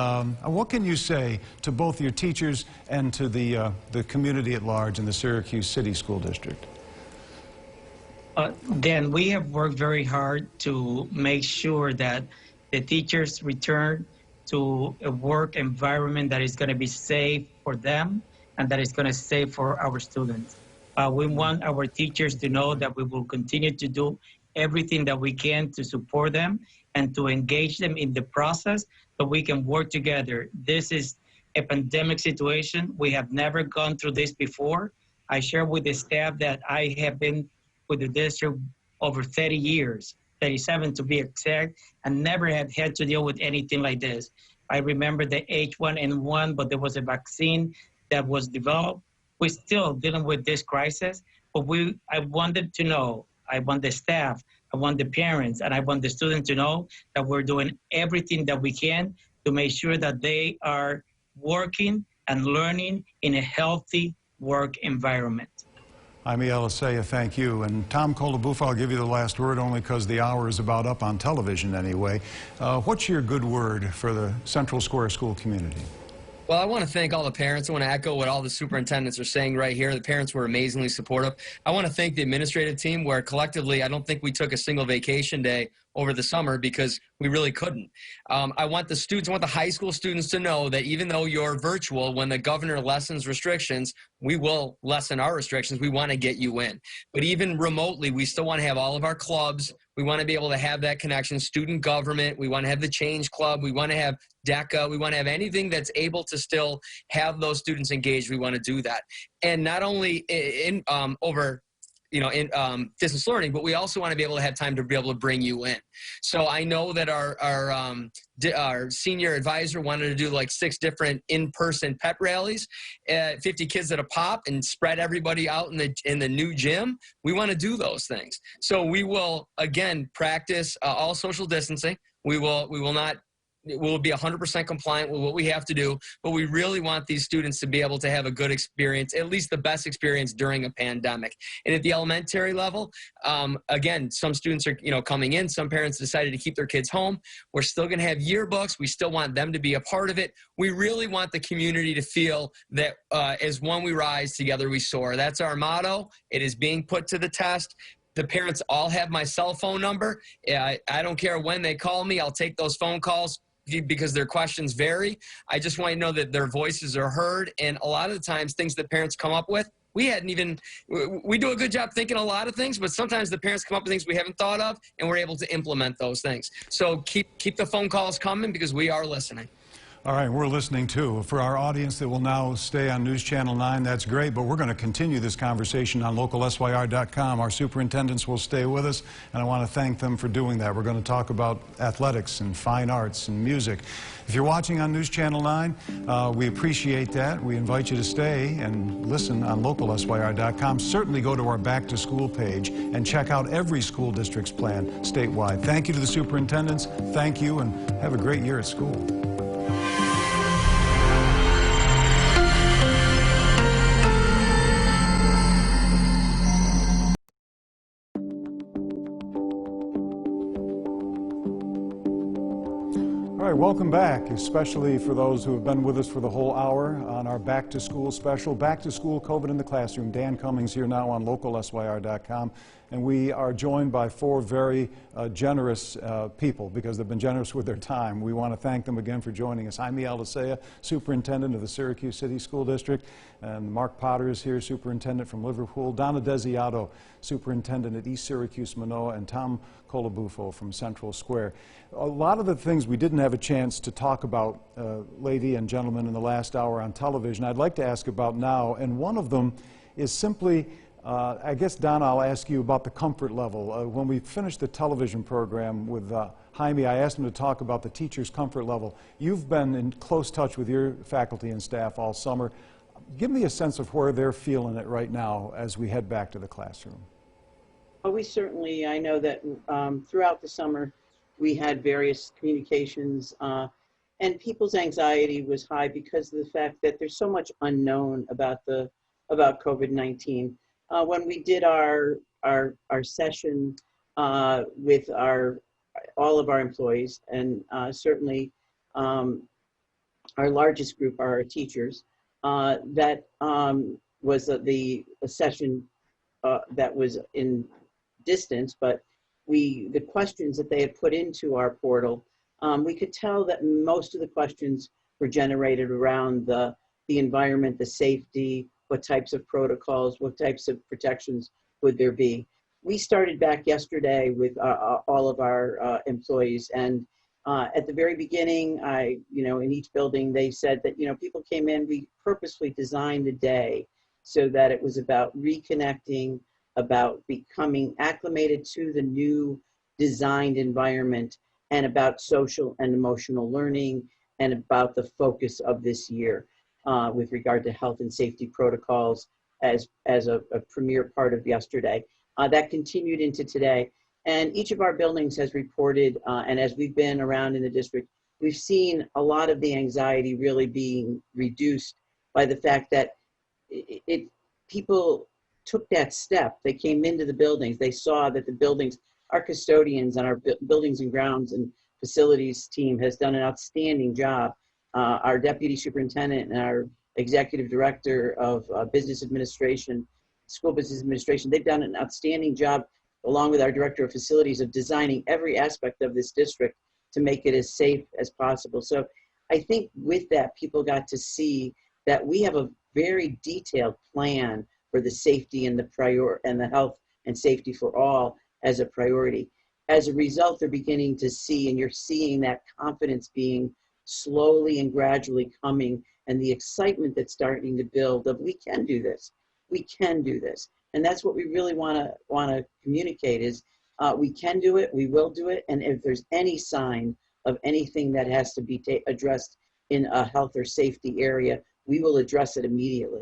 what can you say to both your teachers and to the community at large in the Syracuse City School District? Dan, we have worked very hard to make sure that the teachers return to a work environment that is going to be safe for them and that is going to safe for our students. We want our teachers to know that we will continue to do everything that we can to support them and to engage them in the process so we can work together. This is a pandemic situation. We have never gone through this before. I share with the staff that I have been with the district over 30 years. 37 to be exact, and never had to deal with anything like this. I remember the H1N1, but there was a vaccine that was developed. We're still dealing with this crisis, but I wanted to know, I want the staff, I want the parents, and I want the students to know that we're doing everything that we can to make sure that they are working and learning in a healthy work environment. Jaime, Alicea, thank you. And Tom Colabufa, I'll give you the last word only because the hour is about up on television anyway. What's your good word for the Central Square School community? Well, I want to thank all the parents. I want to echo what all the superintendents are saying right here. The parents were amazingly supportive. I want to thank the administrative team where collectively I don't think we took a single vacation day over the summer because we really couldn't. I want the students, I want the high school students to know that even though you're virtual, when the governor lessens restrictions, we will lessen our restrictions. We want to get you in. But even remotely, we still want to have all of our clubs. We want to be able to have that connection, student government. We want to have the Change Club. We want to have DECA. We want to have anything that's able to still have those students engaged. We want to do that. And not only over distance learning, but we also want to be able to have time to be able to bring you in. So I know that our senior advisor wanted to do like 6 different in-person pep rallies, 50 kids at a pop, and spread everybody out in the new gym. We want to do those things. So we will again practice all social distancing. We will be 100% compliant with what we have to do, but we really want these students to be able to have a good experience, at least the best experience during a pandemic. And at the elementary level, again, some students are coming in. Some parents decided to keep their kids home. We're still going to have yearbooks. We still want them to be a part of it. We really want the community to feel that as one we rise, together we soar. That's our motto. It is being put to the test. The parents all have my cell phone number. I don't care when they call me. I'll take those phone calls because their questions vary. I just want to know that their voices are heard. And a lot of the times things that parents come up with, we do a good job thinking a lot of things, but sometimes the parents come up with things we haven't thought of and we're able to implement those things. So keep the phone calls coming because we are listening. All right, we're listening too. For our audience that will now stay on News Channel 9, that's great, but we're going to continue this conversation on localsyr.com. Our superintendents will stay with us, and I want to thank them for doing that. We're going to talk about athletics and fine arts and music. If you're watching on News Channel 9, we appreciate that. We invite you to stay and listen on localsyr.com. Certainly go to our Back to School page and check out every school district's plan statewide. Thank you to the superintendents. Thank you, and have a great year at school. right, welcome back, especially for those who have been with us for the whole hour on our Back to School special. Back to School, COVID in the Classroom. Dan Cummings here now on localsyr.com. And we are joined by four very generous people because they've been generous with their time. We want to thank them again for joining us. Jaime Alicea, Superintendent of the Syracuse City School District. And Mark Potter is here, Superintendent from Liverpool. Donna Desiato, Superintendent at East Syracuse Manoa. And Tom Colabufo from Central Square. A lot of the things we didn't have a chance to talk about, lady and gentlemen, in the last hour on television, I'd like to ask about now. And one of them is simply, I guess, Donna, I'll ask you about the comfort level. When we finished the television program with Jaime, I asked him to talk about the teacher's comfort level. You've been in close touch with your faculty and staff all summer. Give me a sense of where they're feeling it right now as we head back to the classroom. Well, we certainly, I know that throughout the summer, we had various communications and people's anxiety was high because of the fact that there's so much unknown about COVID-19. When we did our session with all of our employees, and certainly our largest group are our teachers, that was the session that was in distance, but the questions that they had put into our portal, we could tell that most of the questions were generated around the environment, the safety, what types of protocols, what types of protections would there be. We started back yesterday with all of our employees, and at the very beginning, in each building, they said that, people came in, we purposely designed the day so that it was about reconnecting, about becoming acclimated to the new designed environment, and about social and emotional learning, and about the focus of this year with regard to health and safety protocols as a premier part of yesterday. That continued into today. And each of our buildings has reported, and as we've been around in the district, we've seen a lot of the anxiety really being reduced by the fact that people took that step. They came into the buildings. They saw that the buildings, our custodians and our buildings and grounds and facilities team has done an outstanding job. Our deputy superintendent and our executive director of business administration, school business administration, they've done an outstanding job, along with our director of facilities, of designing every aspect of this district to make it as safe as possible. So I think with that, people got to see that we have a very detailed plan for the safety and the health and safety for all as a priority. As a result, they're beginning to see, and you're seeing that confidence being slowly and gradually coming, and the excitement that's starting to build of we can do this, we can do this. And that's what we really want to communicate is we can do it, we will do it, and if there's any sign of anything that has to be addressed in a health or safety area, we will address it immediately.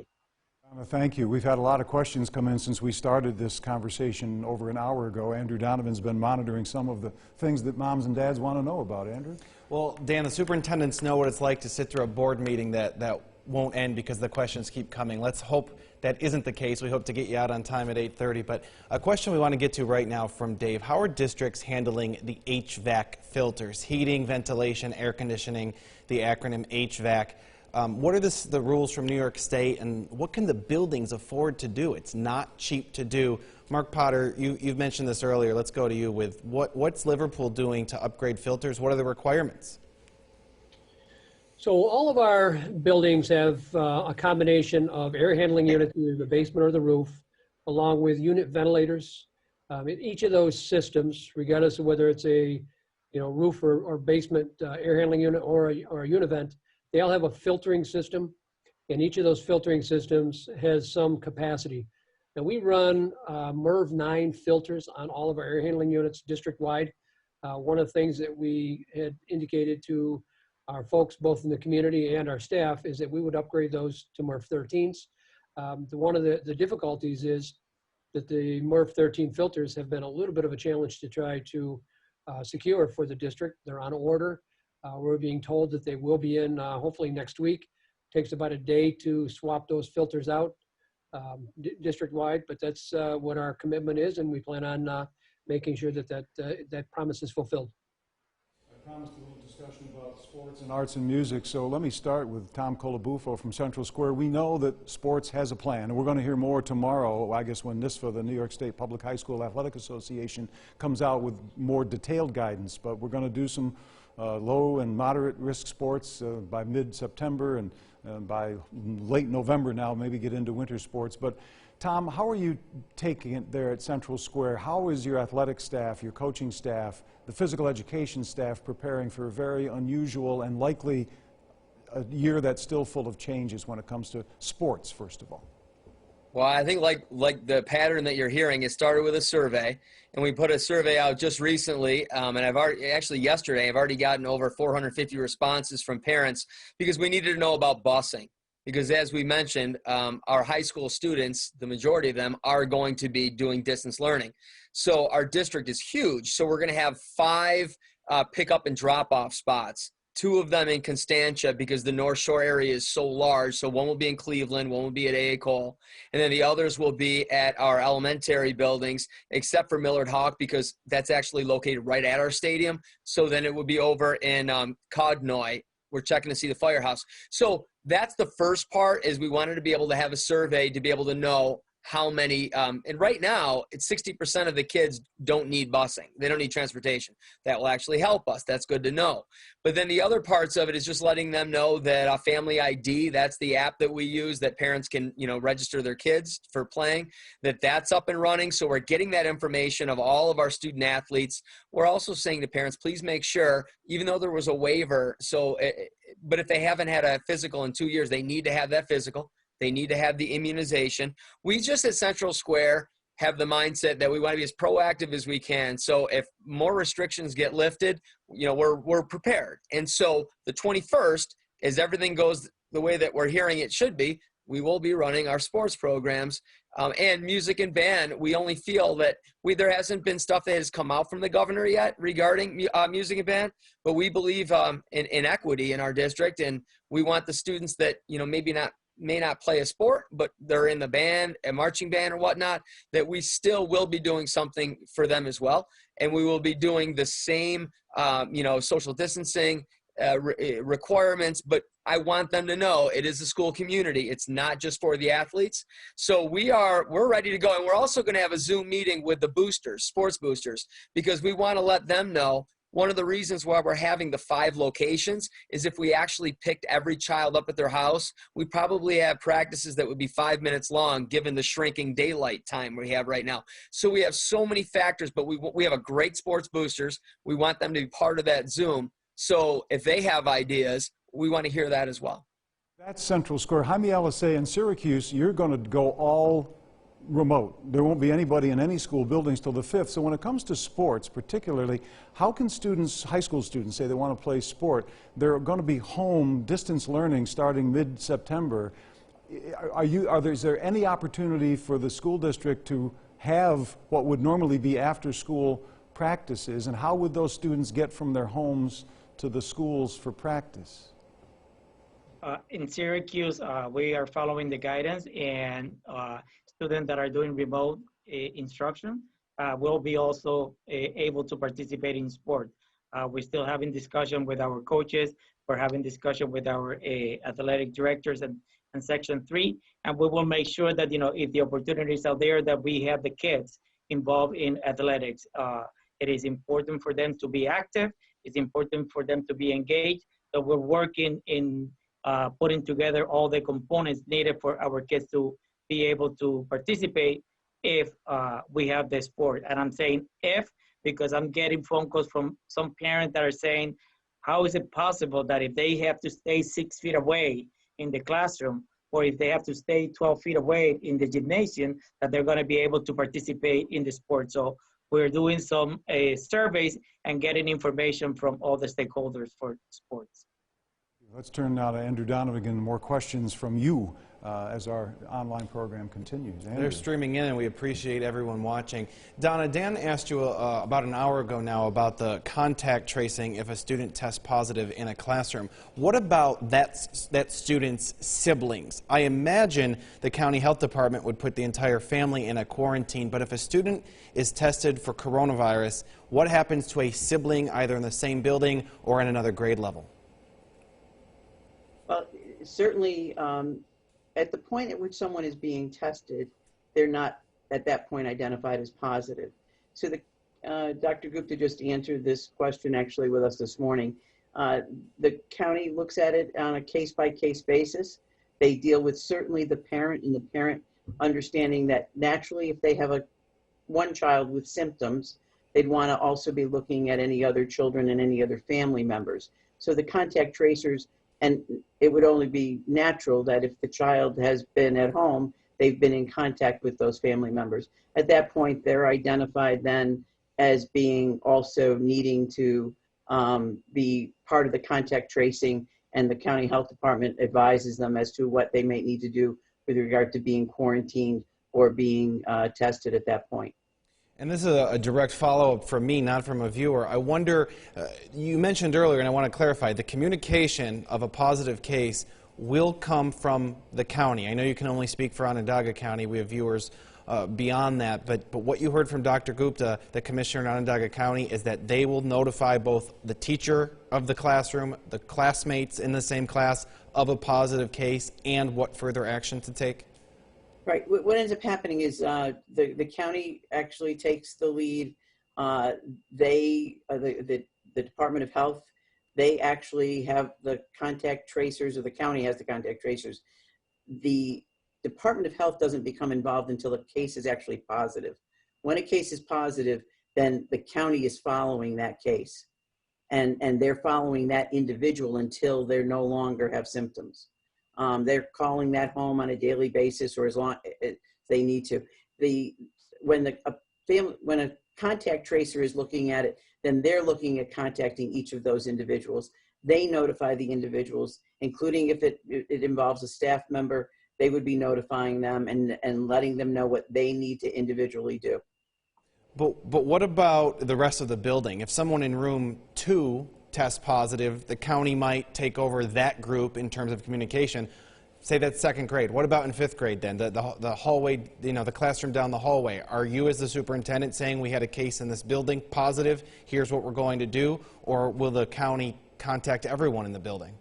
Thank you. We've had a lot of questions come in since we started this conversation over an hour ago. Andrew Donovan's been monitoring some of the things that moms and dads want to know about. Andrew? Well, Dan, the superintendents know what it's like to sit through a board meeting that won't end because the questions keep coming. Let's hope that isn't the case. We hope to get you out on time at 8:30. But a question we want to get to right now from Dave. How are districts handling the HVAC filters? Heating, ventilation, air conditioning, the acronym HVAC. What are the rules from New York State, and what can the buildings afford to do? It's not cheap to do. Mark Potter, you've mentioned this earlier. Let's go to you with what's Liverpool doing to upgrade filters? What are the requirements? So all of our buildings have a combination of air handling units, either the basement or the roof, along with unit ventilators. In each of those systems, regardless of whether it's a roof or basement air handling unit or a univent, they all have a filtering system, and each of those filtering systems has some capacity. Now we run MERV 9 filters on all of our air handling units district-wide. One of the things that we had indicated to our folks, both in the community and our staff, is that we would upgrade those to MERV 13s. One of the difficulties is that the MERV 13 filters have been a little bit of a challenge to try to secure for the district. They're on order. We're being told that they will be in hopefully next week. It takes about a day to swap those filters out district-wide, but that's what our commitment is, and we plan on making sure that promise is fulfilled. I promised a little discussion about sports and arts and music. So let me start with Tom Colabufo from Central Square. We know that sports has a plan, and we're going to hear more tomorrow, I guess, when NISFA, the New York State Public High School Athletic Association, comes out with more detailed guidance. But we're going to do some low and moderate risk sports by mid-September, and by late November now, maybe get into winter sports. But Tom, how are you taking it there at Central Square? How is your athletic staff, your coaching staff, the physical education staff preparing for a very unusual and likely a year that's still full of changes when it comes to sports, first of all? Well, I think like the pattern that you're hearing, it started with a survey, and we put a survey out just recently, and yesterday, I've already gotten over 450 responses from parents because we needed to know about busing. Because as we mentioned, our high school students, the majority of them, are going to be doing distance learning. So our district is huge. So we're going to have 5 pickup and drop-off spots, 2 of them in Constantia because the North Shore area is so large. So one will be in Cleveland, one will be at A.A. Cole, and then the others will be at our elementary buildings, except for Millard Hawk because that's actually located right at our stadium. So then it would be over in Codnoy. We're checking to see the firehouse. So that's the first part, is we wanted to be able to have a survey to be able to know how many, and right now, it's 60% of the kids don't need busing. They don't need transportation. That will actually help us. That's good to know. But then the other parts of it is just letting them know that Family ID, that's the app that we use that parents can, register their kids for playing, that's up and running. So we're getting that information of all of our student athletes. We're also saying to parents, please make sure, even though there was a waiver, but if they haven't had a physical in 2 years, they need to have that physical. They need to have the immunization. We just at Central Square have the mindset that we want to be as proactive as we can. So if more restrictions get lifted, we're prepared. And so the 21st, as everything goes the way that we're hearing it should be, we will be running our sports programs. And music and band, we only feel that there hasn't been stuff that has come out from the governor yet regarding music and band, but we believe in equity in our district, and we want the students that may not play a sport, but they're in the band, a marching band or whatnot, that we still will be doing something for them as well. And we will be doing the same, social distancing requirements, but I want them to know it is a school community. It's not just for the athletes. So we're ready to go. And we're also going to have a Zoom meeting with the boosters, sports boosters, because we want to let them know. One of the reasons why we're having the 5 locations is if we actually picked every child up at their house, we probably have practices that would be 5 minutes long given the shrinking daylight time we have right now. So we have so many factors, but we have a great sports boosters. We want them to be part of that Zoom. So if they have ideas, we want to hear that as well. That's Central Square. Jaime, Alicea, in Syracuse, you're going to go all remote. There won't be anybody in any school buildings till the 5th. So when it comes to sports, particularly, how can students, high school students, say they want to play sport? They're going to be home distance learning starting mid-September. Is there any opportunity for the school district to have what would normally be after-school practices, and how would those students get from their homes to the schools for practice? In Syracuse, we are following the guidance, and students that are doing remote instruction will be also able to participate in sport. We're still having discussion with our coaches. We're having discussion with our athletic directors and Section 3, and we will make sure that, if the opportunities are there, that we have the kids involved in athletics. It is important for them to be active. It's important for them to be engaged. So we're working in putting together all the components needed for our kids to be able to participate if we have the sport. And I'm saying if, because I'm getting phone calls from some parents that are saying, how is it possible that if they have to stay 6 feet away in the classroom, or if they have to stay 12 feet away in the gymnasium, that they're going to be able to participate in the sport? So we're doing some surveys and getting information from all the stakeholders for sports. Let's turn now to Andrew Donovan. More questions from you. as our online program continues. Andrew. They're streaming in, and we appreciate everyone watching. Donna, Dan asked you about an hour ago now about the contact tracing if a student tests positive in a classroom. What about that student's siblings? I imagine the county health department would put the entire family in a quarantine, but if a student is tested for coronavirus, what happens to a sibling either in the same building or in another grade level? Well, certainly, at the point at which someone is being tested, they're not at that point identified as positive. So Dr. Gupta just answered this question actually with us this morning. The county looks at it on a case-by-case basis. They deal with certainly the parent, and the parent understanding that naturally if they have one child with symptoms, they'd want to also be looking at any other children and any other family members. So the contact tracers, and it would only be natural that if the child has been at home, they've been in contact with those family members. At that point, they're identified then as being also needing to be part of the contact tracing, and the county health department advises them as to what they may need to do with regard to being quarantined or being tested at that point. And this is a direct follow-up from me, not from a viewer. I wonder, you mentioned earlier, and I want to clarify, the communication of a positive case will come from the county. I know you can only speak for Onondaga County. We have viewers beyond that. But what you heard from Dr. Gupta, the commissioner in Onondaga County, is that they will notify both the teacher of the classroom, the classmates in the same class of a positive case, and what further action to take? Right. What ends up happening is the county actually takes the lead. The Department of Health, they actually have the contact tracers, or the county has the contact tracers. The Department of Health doesn't become involved until a case is actually positive. When a case is positive, then the county is following that case, and they're following that individual until they no longer have symptoms. They're calling that home on a daily basis, or as long as they need to. When a contact tracer is looking at it, then they're looking at contacting each of those individuals. They notify the individuals, including if it involves a staff member, they would be notifying them and letting them know what they need to individually do. But what about the rest of the building? If someone in room 2 tests positive, the county might take over that group in terms of communication. Say that's second grade. What about in 5th grade then? The hallway, the classroom down the hallway. Are you as the superintendent saying we had a case in this building positive, here's what we're going to do? Or will the county contact everyone in the building?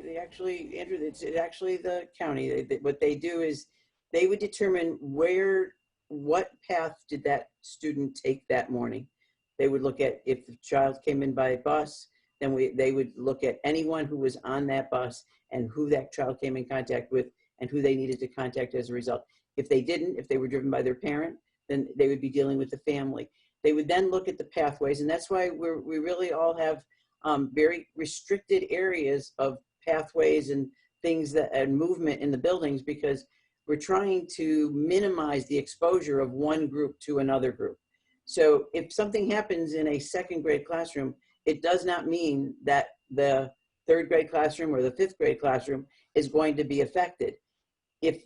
They actually, Andrew, it's actually the county. What they do is they would determine what path did that student take that morning. They would look at if the child came in by bus, then they would look at anyone who was on that bus and who that child came in contact with and who they needed to contact as a result. If they didn't, if they were driven by their parent, then they would be dealing with the family. They would then look at the pathways, and that's why we really all have very restricted areas of pathways and things and movement in the buildings, because we're trying to minimize the exposure of one group to another group. So if something happens in a 2nd grade classroom, it does not mean that the 3rd grade classroom or the 5th grade classroom is going to be affected. If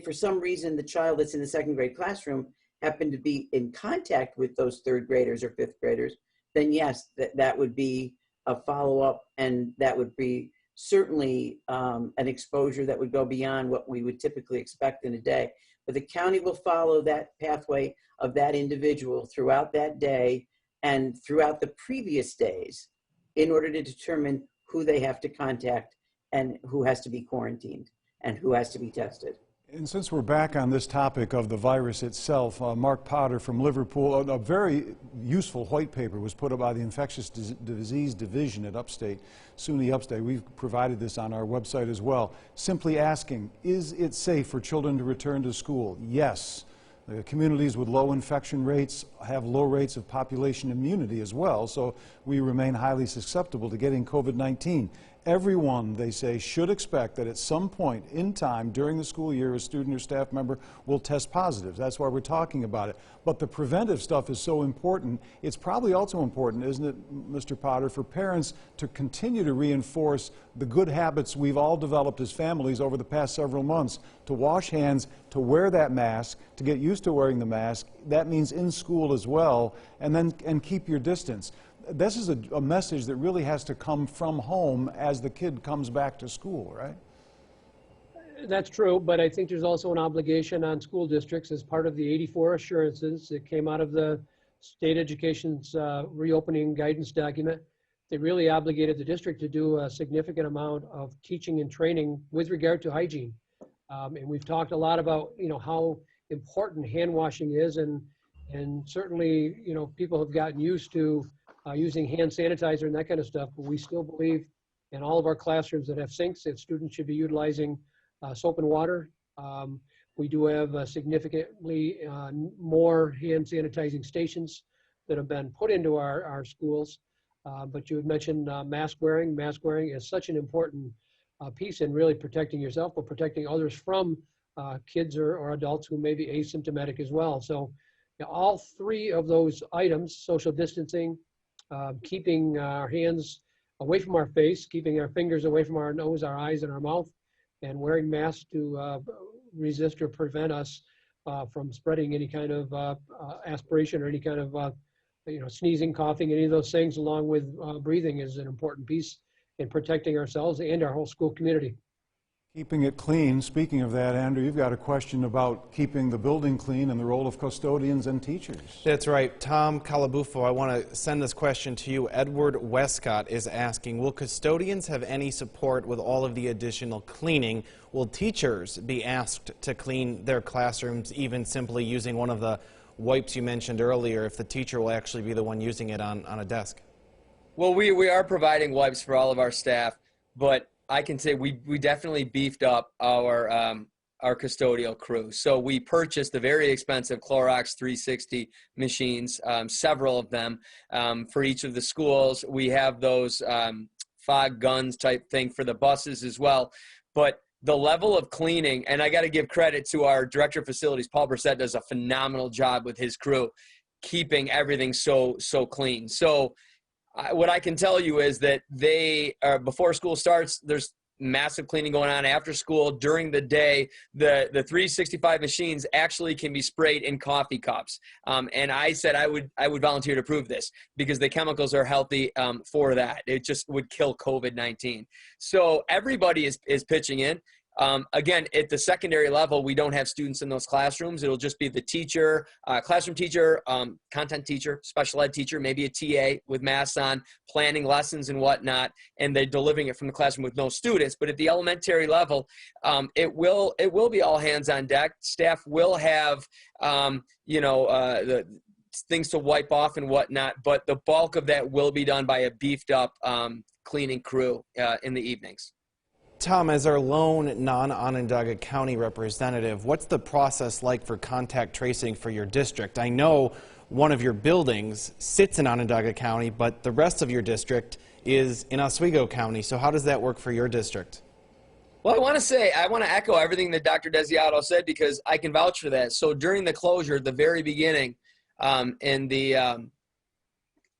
for some reason the child that's in the 2nd grade classroom happened to be in contact with those 3rd graders or 5th graders, then yes, that would be a follow-up, and that would be certainly an exposure that would go beyond what we would typically expect in a day. But the county will follow that pathway of that individual throughout that day and throughout the previous days in order to determine who they have to contact and who has to be quarantined and who has to be tested. And since we're back on this topic of the virus itself, Mark Potter from Liverpool, a very useful white paper was put up by the Infectious Disease Division at SUNY Upstate. We've provided this on our website as well. Simply asking, is it safe for children to return to school? Yes. Communities with low infection rates have low rates of population immunity as well, so we remain highly susceptible to getting COVID-19. Everyone, they say, should expect that at some point in time during the school year, a student or staff member will test positive. That's why we're talking about it. But the preventive stuff is so important. It's probably also important, isn't it, Mr. Potter, for parents to continue to reinforce the good habits we've all developed as families over the past several months, to wash hands, to wear that mask, to get used to wearing the mask. That means in school as well, and keep your distance. This is a message that really has to come from home as the kid comes back to school, right? That's true, but I think there's also an obligation on school districts as part of the 84 assurances that came out of the state education's reopening guidance document. They really obligated the district to do a significant amount of teaching and training with regard to hygiene. And we've talked a lot about, how important hand washing is, and certainly, people have gotten used to using hand sanitizer and that kind of stuff, but we still believe in all of our classrooms that have sinks that students should be utilizing soap and water. We do have significantly more hand sanitizing stations that have been put into our schools. But you had mentioned mask wearing. Mask wearing is such an important piece in really protecting yourself, but protecting others from kids or adults who may be asymptomatic as well. So all three of those items, social distancing, keeping our hands away from our face, keeping our fingers away from our nose, our eyes, and our mouth, and wearing masks to resist or prevent us from spreading any kind of aspiration or any kind of sneezing, coughing, any of those things, along with breathing, is an important piece in protecting ourselves and our whole school community. Keeping it clean. Speaking of that, Andrew, you've got a question about keeping the building clean and the role of custodians and teachers. That's right. Tom Calabufo, I want to send this question to you. Edward Westcott is asking, will custodians have any support with all of the additional cleaning? Will teachers be asked to clean their classrooms, even simply using one of the wipes you mentioned earlier, if the teacher will actually be the one using it on a desk? Well, we are providing wipes for all of our staff, but I can say we definitely beefed up our custodial crew. So we purchased the very expensive Clorox 360 machines, several of them for each of the schools. We have those fog guns type thing for the buses as well. But the level of cleaning, and I got to give credit to our director of facilities, Paul Brissett, does a phenomenal job with his crew, keeping everything so clean. So what I can tell you is that they before school starts, there's massive cleaning going on after school. During the day, the 365 machines actually can be sprayed in coffee cups. And I said I would volunteer to prove this because the chemicals are healthy for that. It just would kill COVID-19. So everybody is pitching in. Again, at the secondary level, we don't have students in those classrooms. It'll just be the teacher, classroom teacher, content teacher, special ed teacher, maybe a TA with masks on, planning lessons and whatnot, and they're delivering it from the classroom with no students. But at the elementary level, it will be all hands on deck. Staff will have, the things to wipe off and whatnot, but the bulk of that will be done by a beefed up cleaning crew in the evenings. Tom, as our lone non-Onondaga County representative, what's the process like for contact tracing for your district? I know one of your buildings sits in Onondaga County, but the rest of your district is in Oswego County. So how does that work for your district? Well, I want to echo everything that Dr. Desiato said because I can vouch for that. So during the closure, at the very beginning, in the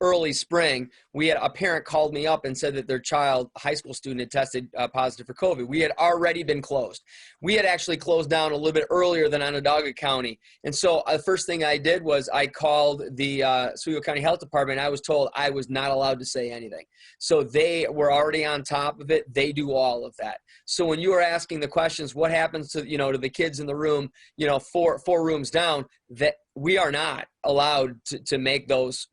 early spring, we had a parent called me up and said that their child, a high school student, had tested positive for COVID. We had already been closed. We had actually closed down a little bit earlier than Onondaga County. And so the first thing I did was I called the Oswego County Health Department. I was told I was not allowed to say anything. So they were already on top of it. They do all of that. So when you are asking the questions, what happens to, to the kids in the room, four rooms down, that we are not allowed to make those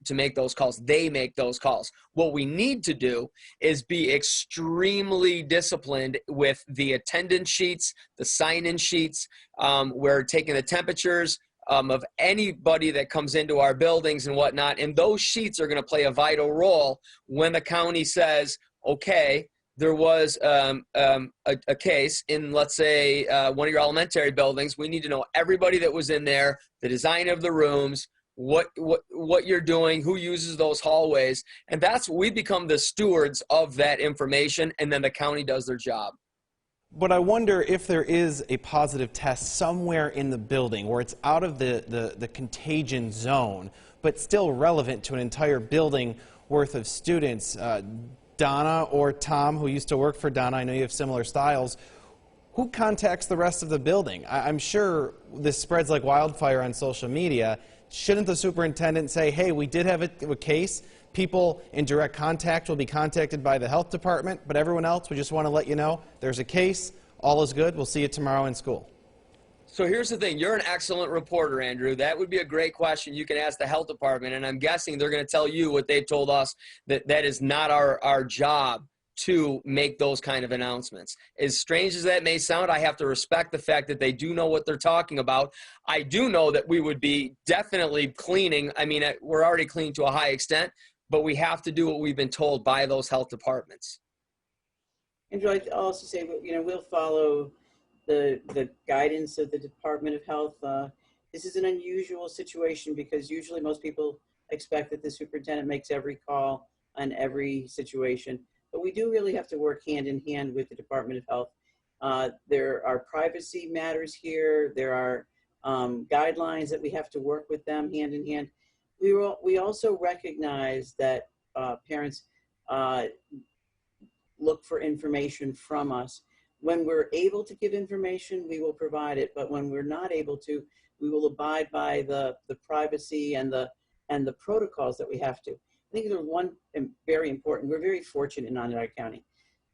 calls. They make those calls. What we need to do is be extremely disciplined with the attendance sheets, the sign-in sheets. We're taking the temperatures of anybody that comes into our buildings and whatnot, and those sheets are going to play a vital role when the county says, okay, there was a case in, let's say, one of your elementary buildings. We need to know everybody that was in there, the design of the rooms, what you're doing, who uses those hallways. And we become the stewards of that information, and then the county does their job. But I wonder if there is a positive test somewhere in the building where it's out of the contagion zone, but still relevant to an entire building worth of students. Donna or Tom, who used to work for Donna, I know you have similar styles, who contacts the rest of the building? I'm sure this spreads like wildfire on social media. Shouldn't the superintendent say, hey, we did have a case, people in direct contact will be contacted by the health department, but everyone else, we just want to let you know there's a case, all is good, we'll see you tomorrow in school? So here's the thing. You're an excellent reporter, Andrew. That would be a great question you can ask the health department, and I'm guessing they're going to tell you what they've told us, that is not our job to make those kind of announcements. As strange as that may sound, I have to respect the fact that they do know what they're talking about. I do know that we would be definitely cleaning. I mean, we're already cleaning to a high extent, but we have to do what we've been told by those health departments. Andrew, I'd also say, we'll follow the guidance of the Department of Health. This is an unusual situation because usually most people expect that the superintendent makes every call on every situation. But we do really have to work hand in hand with the Department of Health. There are privacy matters here. There are guidelines that we have to work with them hand in hand. We also recognize that parents look for information from us. When we're able to give information, we will provide it. But when we're not able to, we will abide by the privacy and the protocols that we have to. I think there's one very important. We're very fortunate in Onondaga County.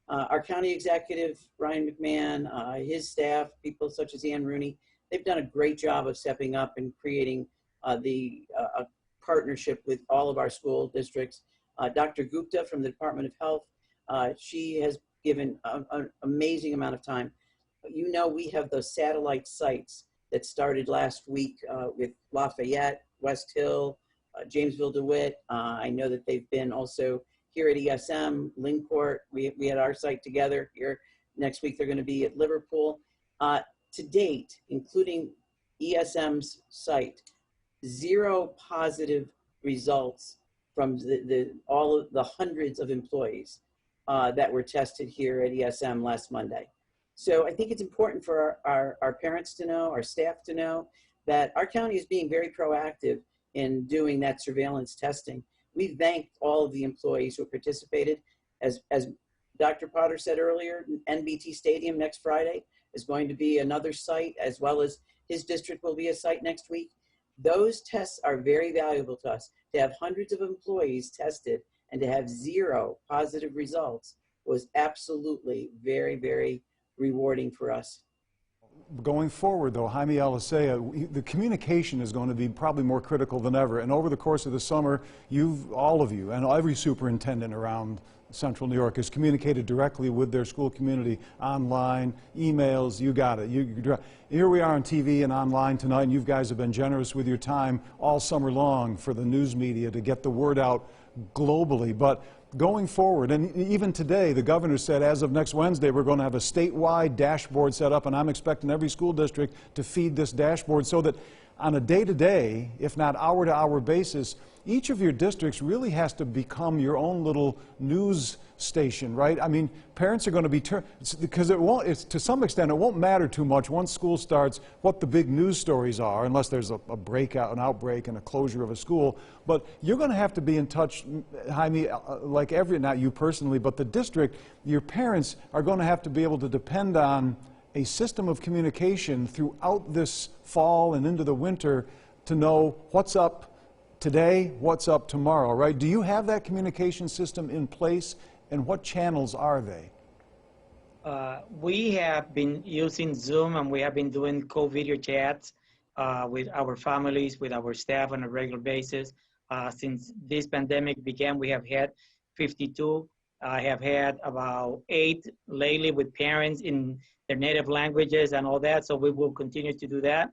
Our county executive, Ryan McMahon, his staff, people such as Ann Rooney, they've done a great job of stepping up and creating a partnership with all of our school districts. Dr. Gupta from the Department of Health, she has given an amazing amount of time. We have those satellite sites that started last week with Lafayette, West Hill, Jamesville, DeWitt. I know that they've been also here at ESM, Lincourt. We had our site together here. Next week, they're going to be at Liverpool. To date, including ESM's site, 0 positive results from all of the hundreds of employees that were tested here at ESM last Monday. So I think it's important for our parents to know, our staff to know, that our county is being very proactive in doing that surveillance testing. We thanked all of the employees who participated. As Dr. Potter said earlier, NBT Stadium next Friday is going to be another site, as well as his district will be a site next week. Those tests are very valuable to us. To have hundreds of employees tested and to have 0 positive results was absolutely very, very rewarding for us. Going forward, though, Jaime, Alicea, the communication is going to be probably more critical than ever. And over the course of the summer, all of you, and every superintendent around Central New York has communicated directly with their school community, online, emails, you got it. Here we are on TV and online tonight, and you guys have been generous with your time all summer long for the news media to get the word out globally. But going forward, and even today, the governor said as of next Wednesday, we're going to have a statewide dashboard set up, and I'm expecting every school district to feed this dashboard so that on a day-to-day, if not hour-to-hour basis, each of your districts really has to become your own little news station, right? I mean, parents are going to be because to some extent, it won't matter too much once school starts what the big news stories are, unless there's an outbreak, and a closure of a school. But you're going to have to be in touch, Jaime, like not you personally, but the district. Your parents are going to have to be able to depend on a system of communication throughout this fall and into the winter to know what's up today, what's up tomorrow, right? Do you have that communication system in place, and what channels are they? We have been using Zoom, and we have been doing co-video chats with our families, with our staff on a regular basis. Since this pandemic began, we have had 52. I have had about 8 lately with parents in their native languages and all that, so we will continue to do that.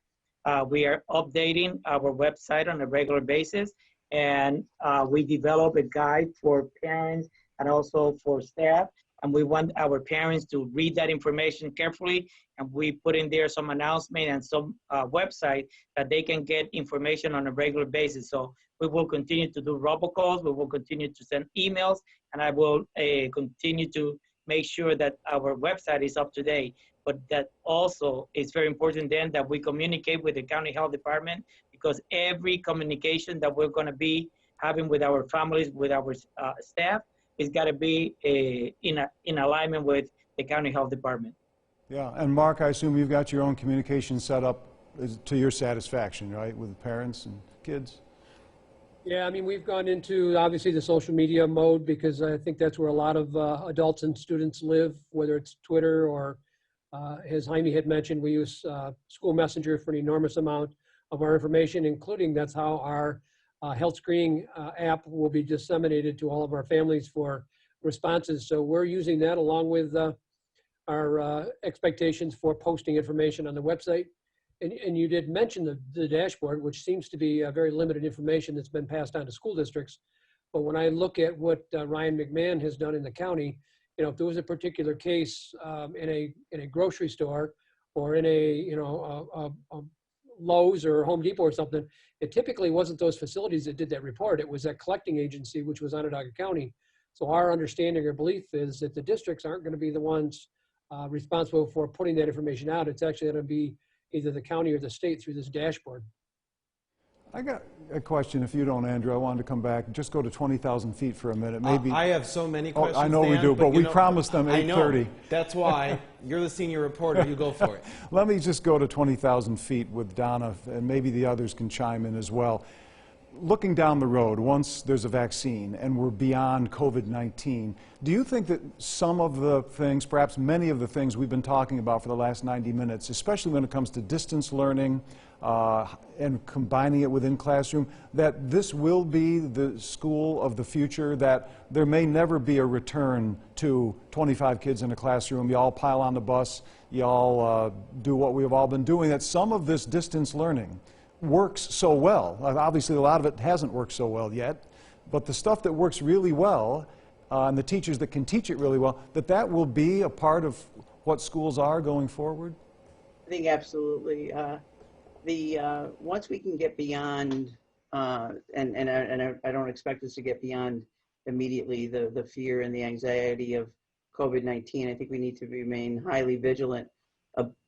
We are updating our website on a regular basis, and we develop a guide for parents and also for staff and we want our parents to read that information carefully. And we put in there some announcement and some website that they can get information on a regular basis. So we will continue to do robocalls, we will continue to send emails, and I will continue to make sure that our website is up to date. But that also is very important then that we communicate with the county health department, because every communication that we're going to be having with our families, with our staff, is got to be in alignment with the county health department. Yeah, and Mark, I assume you've got your own communication set up to your satisfaction, right, with parents and kids? Yeah, I mean, we've gone into, obviously, the social media mode, because I think that's where a lot of adults and students live, whether it's Twitter or, as Jaime had mentioned, we use School Messenger for an enormous amount of our information, including that's how our health screening app will be disseminated to all of our families for responses. So we're using that along with our expectations for posting information on the website. And you did mention the dashboard, which seems to be very limited information that's been passed on to school districts. But when I look at what Ryan McMahon has done in the county, you know, if there was a particular case in a grocery store or in a Lowe's or Home Depot or something, it typically wasn't those facilities that did that report. It was that collecting agency, which was Onondaga County. So our understanding or belief is that the districts aren't going to be the ones responsible for putting that information out. It's actually going to be either the county or the state through this dashboard. I got a question, if you don't, Andrew. I wanted to come back. Just go to 20,000 feet for a minute. Maybe I have so many questions. I know, Dan, we do, but we promised them 8:30. I know. That's why you're the senior reporter. You go for it. Let me just go to 20,000 feet with Donna, and maybe the others can chime in as well. Looking down the road, once there's a vaccine and we're beyond COVID-19, do you think that some of the things, perhaps many of the things we've been talking about for the last 90 minutes, especially when it comes to distance learning and combining it within classroom, that this will be the school of the future, that there may never be a return to 25 kids in a classroom, you all pile on the bus, you all do what we've all been doing, that some of this distance learning works so well. Obviously, a lot of it hasn't worked so well yet, but the stuff that works really well and the teachers that can teach it really well, that will be a part of what schools are going forward? I think absolutely. Once we can get beyond, and I don't expect us to get beyond immediately the fear and the anxiety of COVID-19, I think we need to remain highly vigilant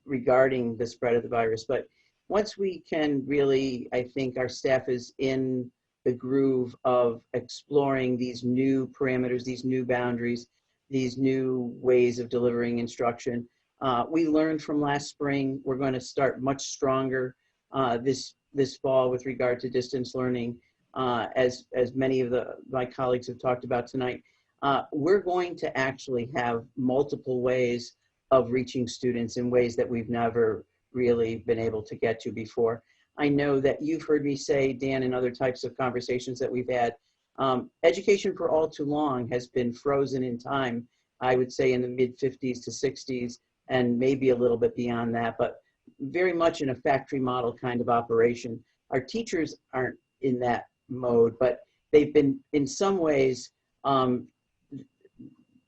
regarding the spread of the virus. But once we can really, I think our staff is in the groove of exploring these new parameters, these new boundaries, these new ways of delivering instruction. We learned from last spring. We're going to start much stronger this fall with regard to distance learning, as many of my colleagues have talked about tonight. We're going to actually have multiple ways of reaching students in ways that we've never really been able to get to before. I know that you've heard me say, Dan, in other types of conversations that we've had, education for all too long has been frozen in time, I would say in the mid-50s to 60s, and maybe a little bit beyond that, but very much in a factory model kind of operation. Our teachers aren't in that mode, but they've been in some ways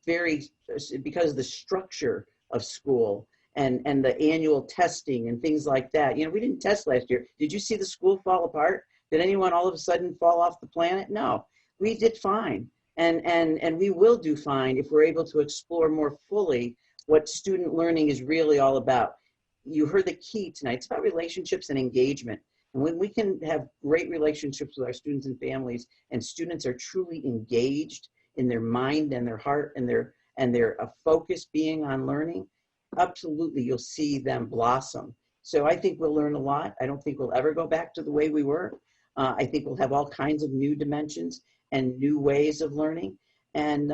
because of the structure of school and the annual testing and things like that. You know, we didn't test last year. Did you see the school fall apart? Did anyone all of a sudden fall off the planet? No, we did fine. And we will do fine if we're able to explore more fully what student learning is really all about. You heard the key tonight. It's about relationships and engagement. And when we can have great relationships with our students and families, and students are truly engaged in their mind and their heart and their focus being on learning, absolutely, you'll see them blossom. So I think we'll learn a lot. I don't think we'll ever go back to the way we were. I think we'll have all kinds of new dimensions and new ways of learning. And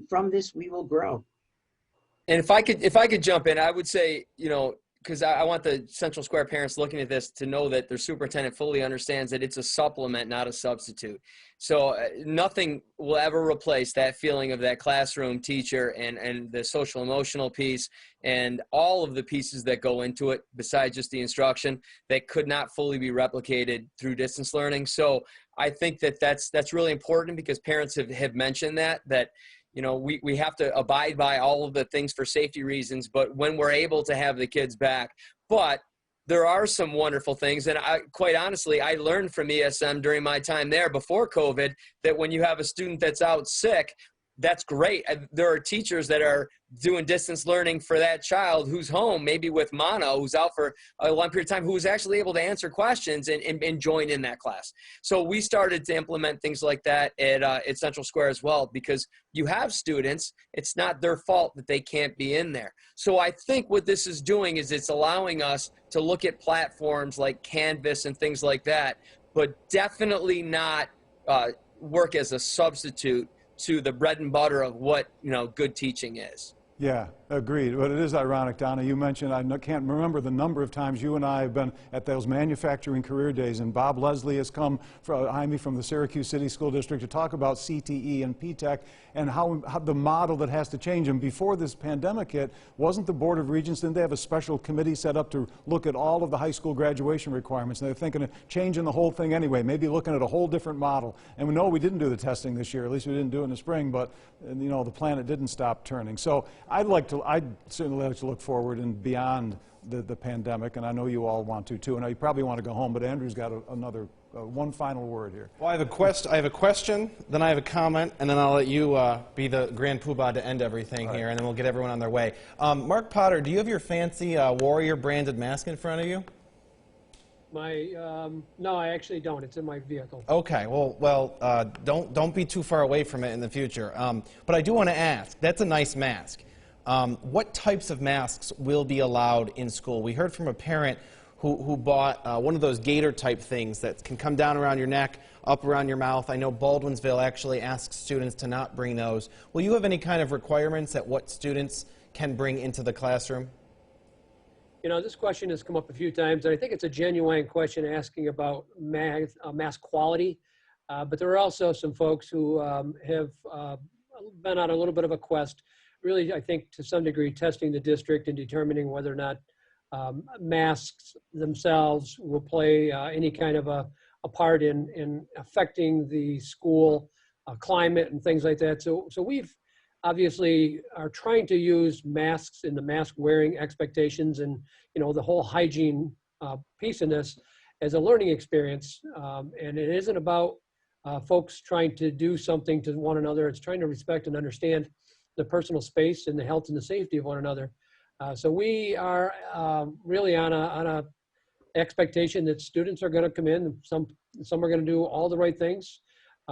from this, we will grow. And if I could jump in, I would say, you know, because I want the Central Square parents looking at this to know that their superintendent fully understands that it's a supplement, not a substitute. So nothing will ever replace that feeling of that classroom teacher and the social emotional piece and all of the pieces that go into it besides just the instruction that could not fully be replicated through distance learning. So I think that that's really important because parents have mentioned that you know, we have to abide by all of the things for safety reasons, but when we're able to have the kids back. But there are some wonderful things, and quite honestly, I learned from ESM during my time there before COVID that when you have a student that's out sick, that's great. There are teachers that are doing distance learning for that child who's home, maybe with mono, who's out for a long period of time, who's actually able to answer questions and join in that class. So we started to implement things like that at Central Square as well, because you have students, it's not their fault that they can't be in there. So I think what this is doing is it's allowing us to look at platforms like Canvas and things like that, but definitely not work as a substitute to the bread and butter of what, you know, good teaching is. Yeah, agreed. But it is ironic, Donna, you mentioned, I can't remember the number of times you and I have been at those manufacturing career days, and Bob Leslie has come, Jaime from the Syracuse City School District, to talk about CTE and P-TECH and how the model that has to change. And before this pandemic hit, wasn't the Board of Regents, didn't they have a special committee set up to look at all of the high school graduation requirements? And they're thinking of changing the whole thing anyway, maybe looking at a whole different model. And we know we didn't do the testing this year, at least we didn't do it in the spring, but you know, the planet didn't stop turning. So I'd certainly like to look forward and beyond the pandemic, and I know you all want to too. And you probably want to go home, but Andrew's got another one final word here. Well, I have a question, then I have a comment, and then I'll let you be the grand poobah to end everything here, and then we'll get everyone on their way. Mark Potter, do you have your fancy Warrior branded mask in front of you? No, I actually don't. It's in my vehicle. Okay. Well, don't be too far away from it in the future. But I do want to ask. That's a nice mask. What types of masks will be allowed in school? We heard from a parent who bought one of those gator type things that can come down around your neck, up around your mouth. I know Baldwinsville actually asks students to not bring those. Will you have any kind of requirements at what students can bring into the classroom? You know, this question has come up a few times, and I think it's a genuine question asking about mask quality. But there are also some folks who have been on a little bit of a quest, really, I think, to some degree, testing the district and determining whether or not masks themselves will play any kind of a part in affecting the school climate and things like that. So we've obviously are trying to use masks in the mask wearing expectations and, you know, the whole hygiene piece in this as a learning experience. And it isn't about folks trying to do something to one another. It's trying to respect and understand the personal space and the health and the safety of one another. So we are really on a expectation that students are going to come in. Some are going to do all the right things.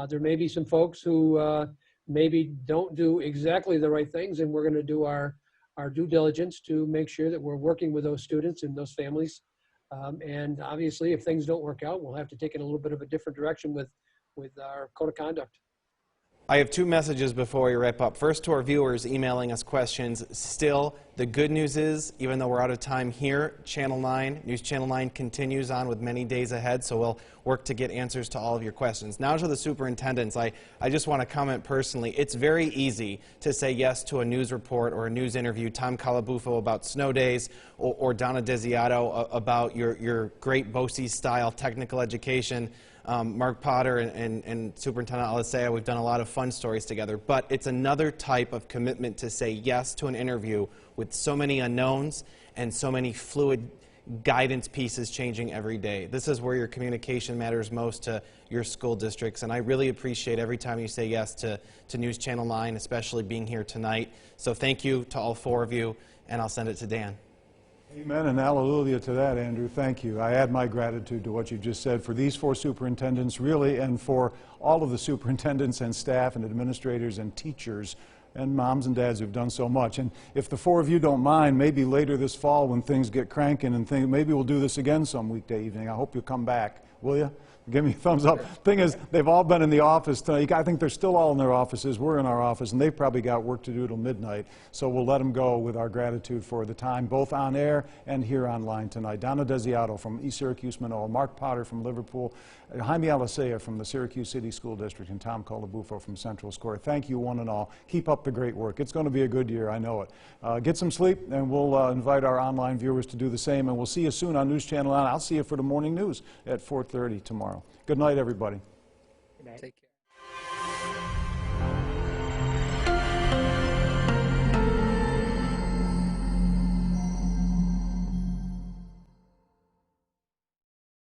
There may be some folks who maybe don't do exactly the right things, and we're going to do our due diligence to make sure that we're working with those students and those families. And obviously, if things don't work out, we'll have to take it a little bit of a different direction with our code of conduct. I have two messages before we wrap up. First, to our viewers emailing us questions. Still, the good news is, even though we're out of time here, News Channel 9 continues on with many days ahead, so we'll work to get answers to all of your questions. Now to the superintendents, I just want to comment personally. It's very easy to say yes to a news report or a news interview, Tom Calabufo about snow days, or Donna Desiato about your great BOCES-style technical education. Mark Potter and Superintendent Alicea, we've done a lot of fun stories together, but it's another type of commitment to say yes to an interview with so many unknowns and so many fluid guidance pieces changing every day. This is where your communication matters most to your school districts, and I really appreciate every time you say yes to News Channel 9, especially being here tonight. So thank you to all four of you, and I'll send it to Dan. Amen and hallelujah to that, Andrew. Thank you. I add my gratitude to what you just said for these four superintendents, really, and for all of the superintendents and staff and administrators and teachers and moms and dads who've done so much. And if the four of you don't mind, maybe later this fall when things get cranking and maybe we'll do this again some weekday evening. I hope you'll come back, will you? Give me a thumbs up. Thing is, they've all been in the office tonight. I think they're still all in their offices. We're in our office, and they've probably got work to do till midnight. So we'll let them go with our gratitude for the time, both on air and here online tonight. Donna Desiato from East Syracuse, Manoa, Mark Potter from Liverpool, Jaime Alicea from the Syracuse City School District, and Tom Calabufo from Central Square. Thank you, one and all. Keep up the great work. It's going to be a good year, I know it. Get some sleep, and we'll invite our online viewers to do the same, and we'll see you soon on News Channel 9. I'll see you for the morning news at 4:30 tomorrow. Good night, everybody. Good night. Take care.